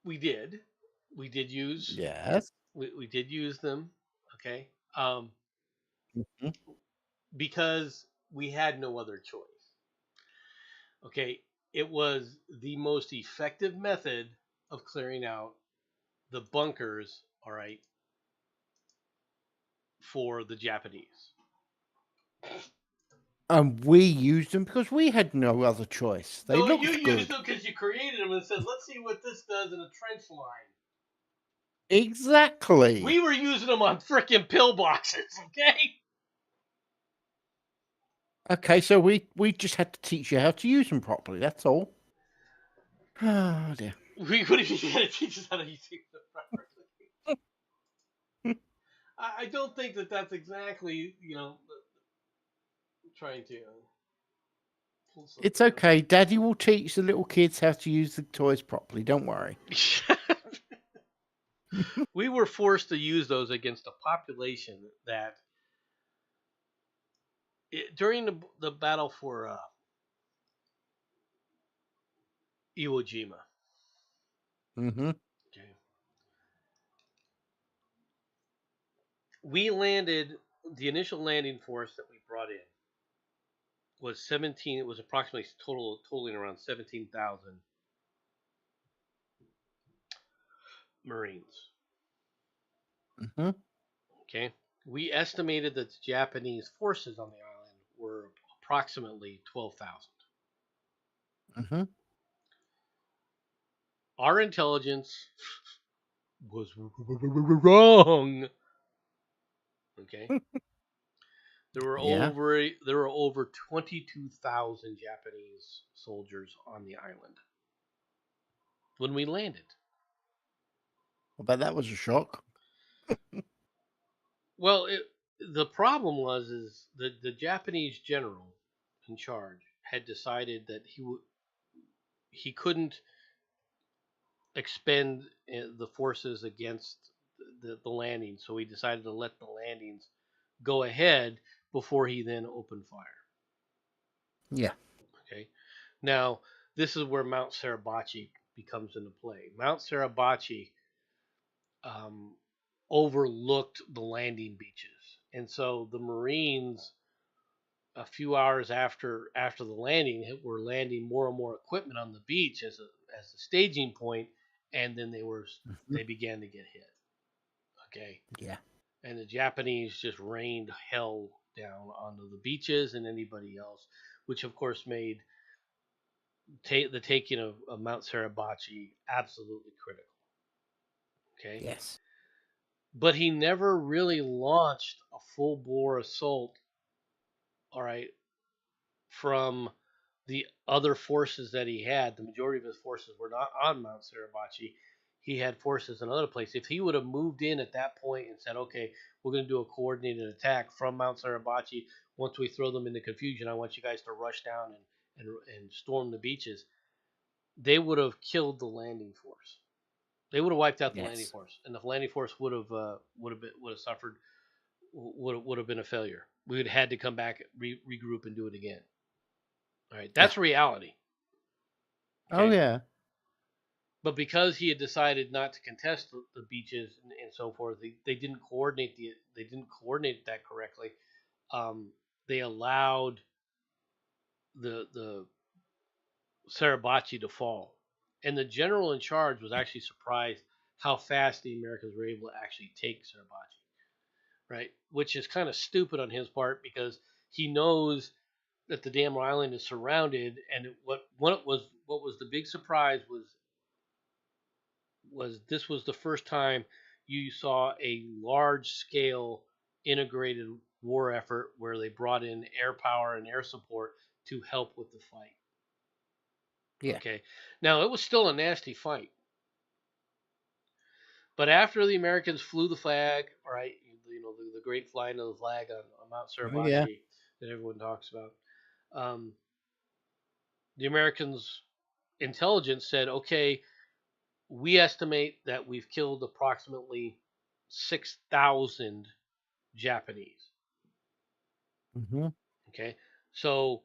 We did use Yes. we did use them. Okay. Mhm. Because we had no other choice. Okay, it was the most effective method of clearing out the bunkers. All right, for the Japanese. And we used them because we had no other choice. They No, you looked used good. them because you created them and said, "Let's see what this does in a trench line." Exactly. We were using them on freaking pillboxes. Okay. Okay, so we just had to teach you how to use them properly. That's all. Oh dear. We couldn't even get to teach us how to use them properly. I don't think that's exactly trying to. It's okay. Daddy will teach the little kids how to use the toys properly. Don't worry. We were forced to use those against a population that during the battle for Iwo Jima. Mm-hmm. Okay. We landed. The initial landing force that we brought in was 17. It was approximately totaling around 17,000 Marines. Mm-hmm. Okay. We estimated that the Japanese forces on the island were approximately 12,000. Mm-hmm. Our intelligence was wrong. Okay. There were over 22,000 Japanese soldiers on the island when we landed. I bet that was a shock. Well, the problem was is the Japanese general in charge had decided that he couldn't expend the forces against the landing, so he decided to let the landings go ahead before he then opened fire. Yeah. Okay. Now, this is where Mount Suribachi becomes into play. Mount Suribachi um, overlooked the landing beaches, and so the Marines, a few hours after the landing, were landing more and more equipment on the beach as a staging point, and then Mhm. they began to get hit. Okay, Yeah. and the Japanese just rained hell down onto the beaches and anybody else, which of course made the taking of Mount Suribachi absolutely critical. Okay, Yes. but he never really launched a full bore assault. All right, from the other forces that he had. The majority of his forces were not on Mount Suribachi. He had forces in other places. If he would have moved in at that point and said, "Okay, we're going to do a coordinated attack from Mount Suribachi. Once we throw them into confusion, I want you guys to rush down and storm the beaches," they would have killed the landing force. They would have wiped out the landing Yes. force, and the landing force would have suffered, would have been a failure. We would have had to come back, regroup, and do it again. All right, Yeah. that's reality. Oh Okay, yeah. but because he had decided not to contest the beaches and so forth, they didn't coordinate that correctly. Um, they allowed the Suribachi to fall, and the general in charge was actually surprised how fast the Americans were able to actually take Suribachi, right? Which is kind of stupid on his part because he knows that the damn island is surrounded, and what was the big surprise was this was the first time you saw a large scale integrated war effort where they brought in air power and air support to help with the fight. Yeah. Okay. Now it was still a nasty fight. But after the Americans flew the flag, right, the great flying of the flag on Mount Oh yeah. Suribachi that everyone talks about, um, the Americans' intelligence said, okay, we estimate that we've killed approximately 6,000 Japanese. Mm-hmm. Okay, so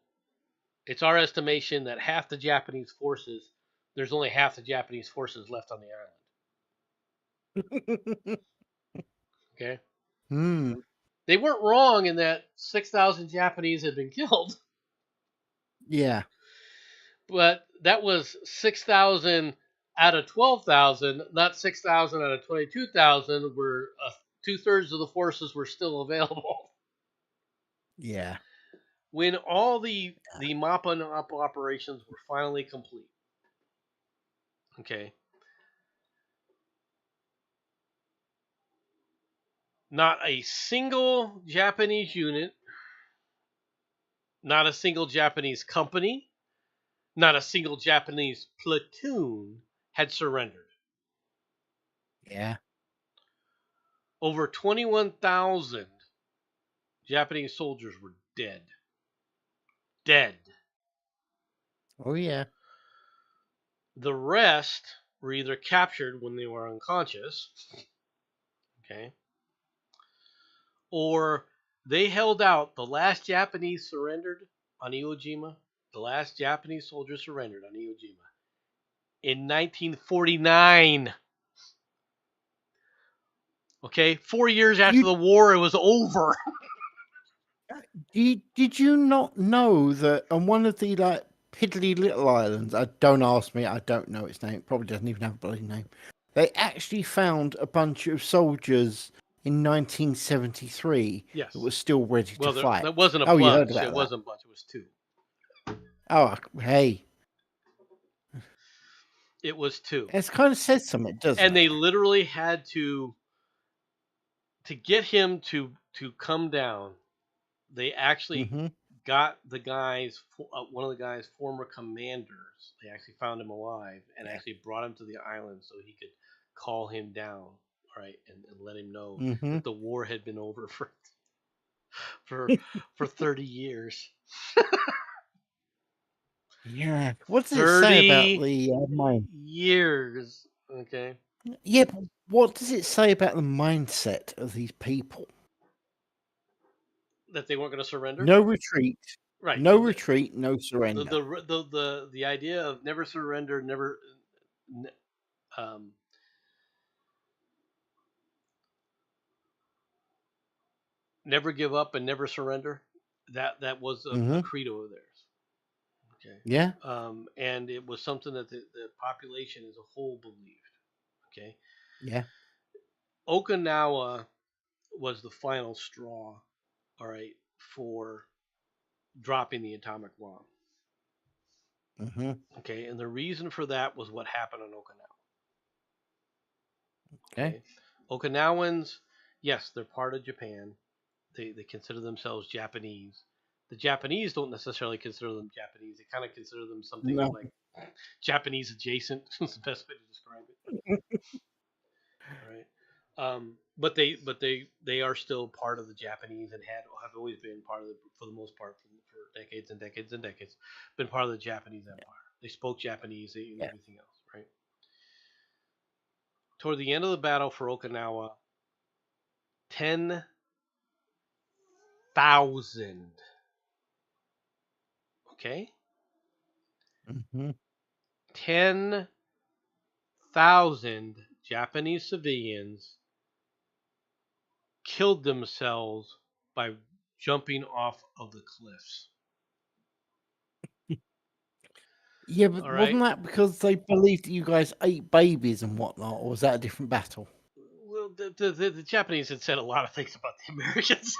it's our estimation that half the Japanese forces, there's only half the Japanese forces left on the island. Okay, Hmm. they weren't wrong in that 6,000 Japanese had been killed, Yeah. but that was 6,000 out of 12,000, not 6,000 out of 22,000, where 2/3 of the forces were still available. Yeah. When all the mopping up operations were finally complete, okay, not a single Japanese unit, not a single Japanese company, not a single Japanese platoon had surrendered. Yeah. Over 21,000 Japanese soldiers were dead. Dead. Oh yeah. The rest were either captured when they were unconscious, okay, or they held out. The last Japanese surrendered on Iwo Jima. The last Japanese soldier surrendered on Iwo Jima in 1949. Okay, 4 years after You the war, it was over. did you not know that on one of the like piddly little islands? Don't ask me. I don't know its name. It probably doesn't even have a bloody name. They actually found a bunch of soldiers in 1973 Yes. that was still ready Well, to fight. that wasn't a Oh, bunch. you heard about It that? wasn't a bunch. It was two. Oh, hey, It was two. it's kind of says something, doesn't And it? they literally had to get him to come down. They actually Mm-hmm. got the guy's one of the guy's former commanders. They actually found him alive and Yeah. actually brought him to the island so he could call him down, right, and let him know Mm-hmm. that the war had been over for for 30 years. Yeah. What does it say about 30 the mind? years. Okay. Yeah, but what does it say about the mindset of these people? that they weren't going to surrender. No retreat. Right. No So retreat, no the surrender. the idea of never surrender, um, never give up, and never surrender. That was a credo of theirs. Okay. Yeah. And it was something that the population as a whole believed. Okay. Yeah. Okinawa was the final straw. All right, for dropping the atomic bomb. Okay, and the reason for that was what happened on Okinawa. Okay. Okinawans, yes, they're part of Japan. They consider themselves Japanese. The Japanese don't necessarily consider them Japanese. They kind of consider them something like Japanese adjacent. Is the best way to describe it. All right. But they are still part of the Japanese and have always been part of for the most part for decades and decades and decades, been part of the Japanese Empire. They spoke Japanese and everything else, right? Toward the end of the battle for Okinawa, 10,000. Okay? 10,000 Japanese civilians killed themselves by jumping off of the cliffs. Yeah, but wasn't that because they believed that you guys ate babies and whatnot, or was that a different battle? Well, the Japanese had said a lot of things about the Americans.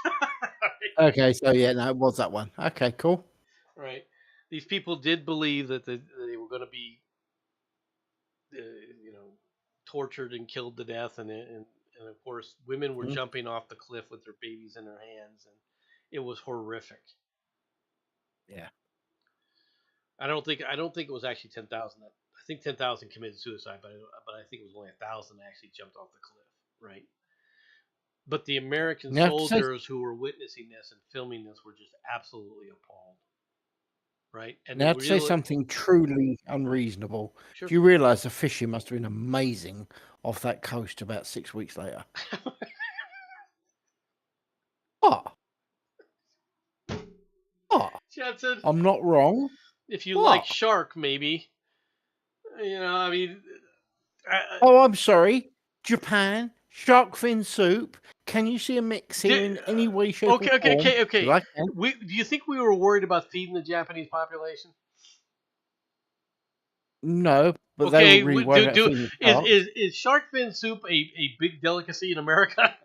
Okay, so yeah, no, it was that one. Okay, cool. Right. These people did believe that they were going to be, tortured and killed to death, and of course, women were jumping off the cliff with their babies in their hands, and it was horrific. Yeah. I don't think it was actually 10,000. I think 10,000 committed suicide, but I think it was only 1,000 actually jumped off the cliff. Right. But the American soldiers who were witnessing this and filming this were just absolutely appalled. Right. And now, to say something truly unreasonable, do you realise the fishing must have been amazing off that coast about 6 weeks later? Jensen, I'm not wrong. If you like shark, maybe. I mean. I'm sorry. Japan, shark fin soup. Can you see a mix here in any way, shape, or form? Okay. Do you think we were worried about feeding the Japanese population? No, but they were really worried about feeding sharks. Is shark fin soup a big delicacy in America?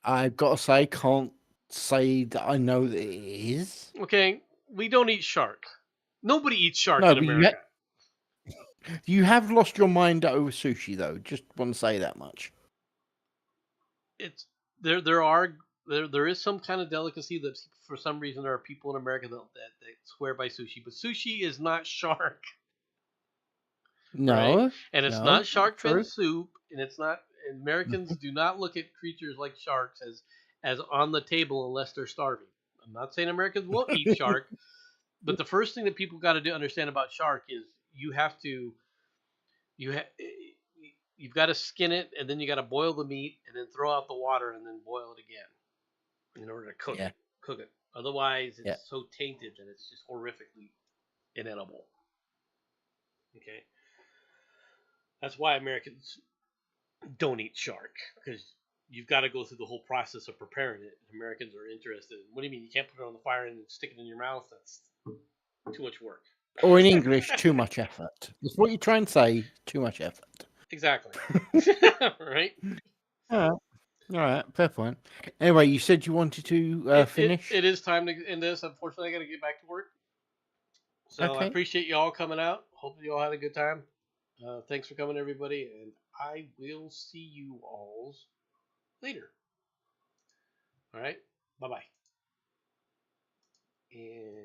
I've got to say, can't say that I know that it is. Okay, we don't eat shark. Nobody eats shark in America. You have lost your mind over sushi, though. Just want to say that much. There is some kind of delicacy that for some reason there are people in America that swear by sushi, but sushi is not shark. No, right? And it's not shark fin soup, and it's not. Americans do not look at creatures like sharks as on the table unless they're starving. I'm not saying Americans won't eat shark, but the first thing that people got to understand about shark is you've got to skin it, and then you got to boil the meat, and then throw out the water, and then boil it again in order to cook it. Otherwise, it's so tainted that it's just horrifically inedible. Okay, that's why Americans don't eat shark, because you've got to go through the whole process of preparing it. Americans are interested. What do you mean you can't put it on the fire and stick it in your mouth? That's too much work. Or in English, too much effort. That's what you're trying to say. Too much effort. Exactly. Right. All right. Fair point. Anyway, you said you wanted to finish. It is time to end this. Unfortunately, I got to get back to work. So I appreciate you all coming out. Hope you all had a good time. Thanks for coming, everybody, and I will see you all later. All right. Bye-bye. And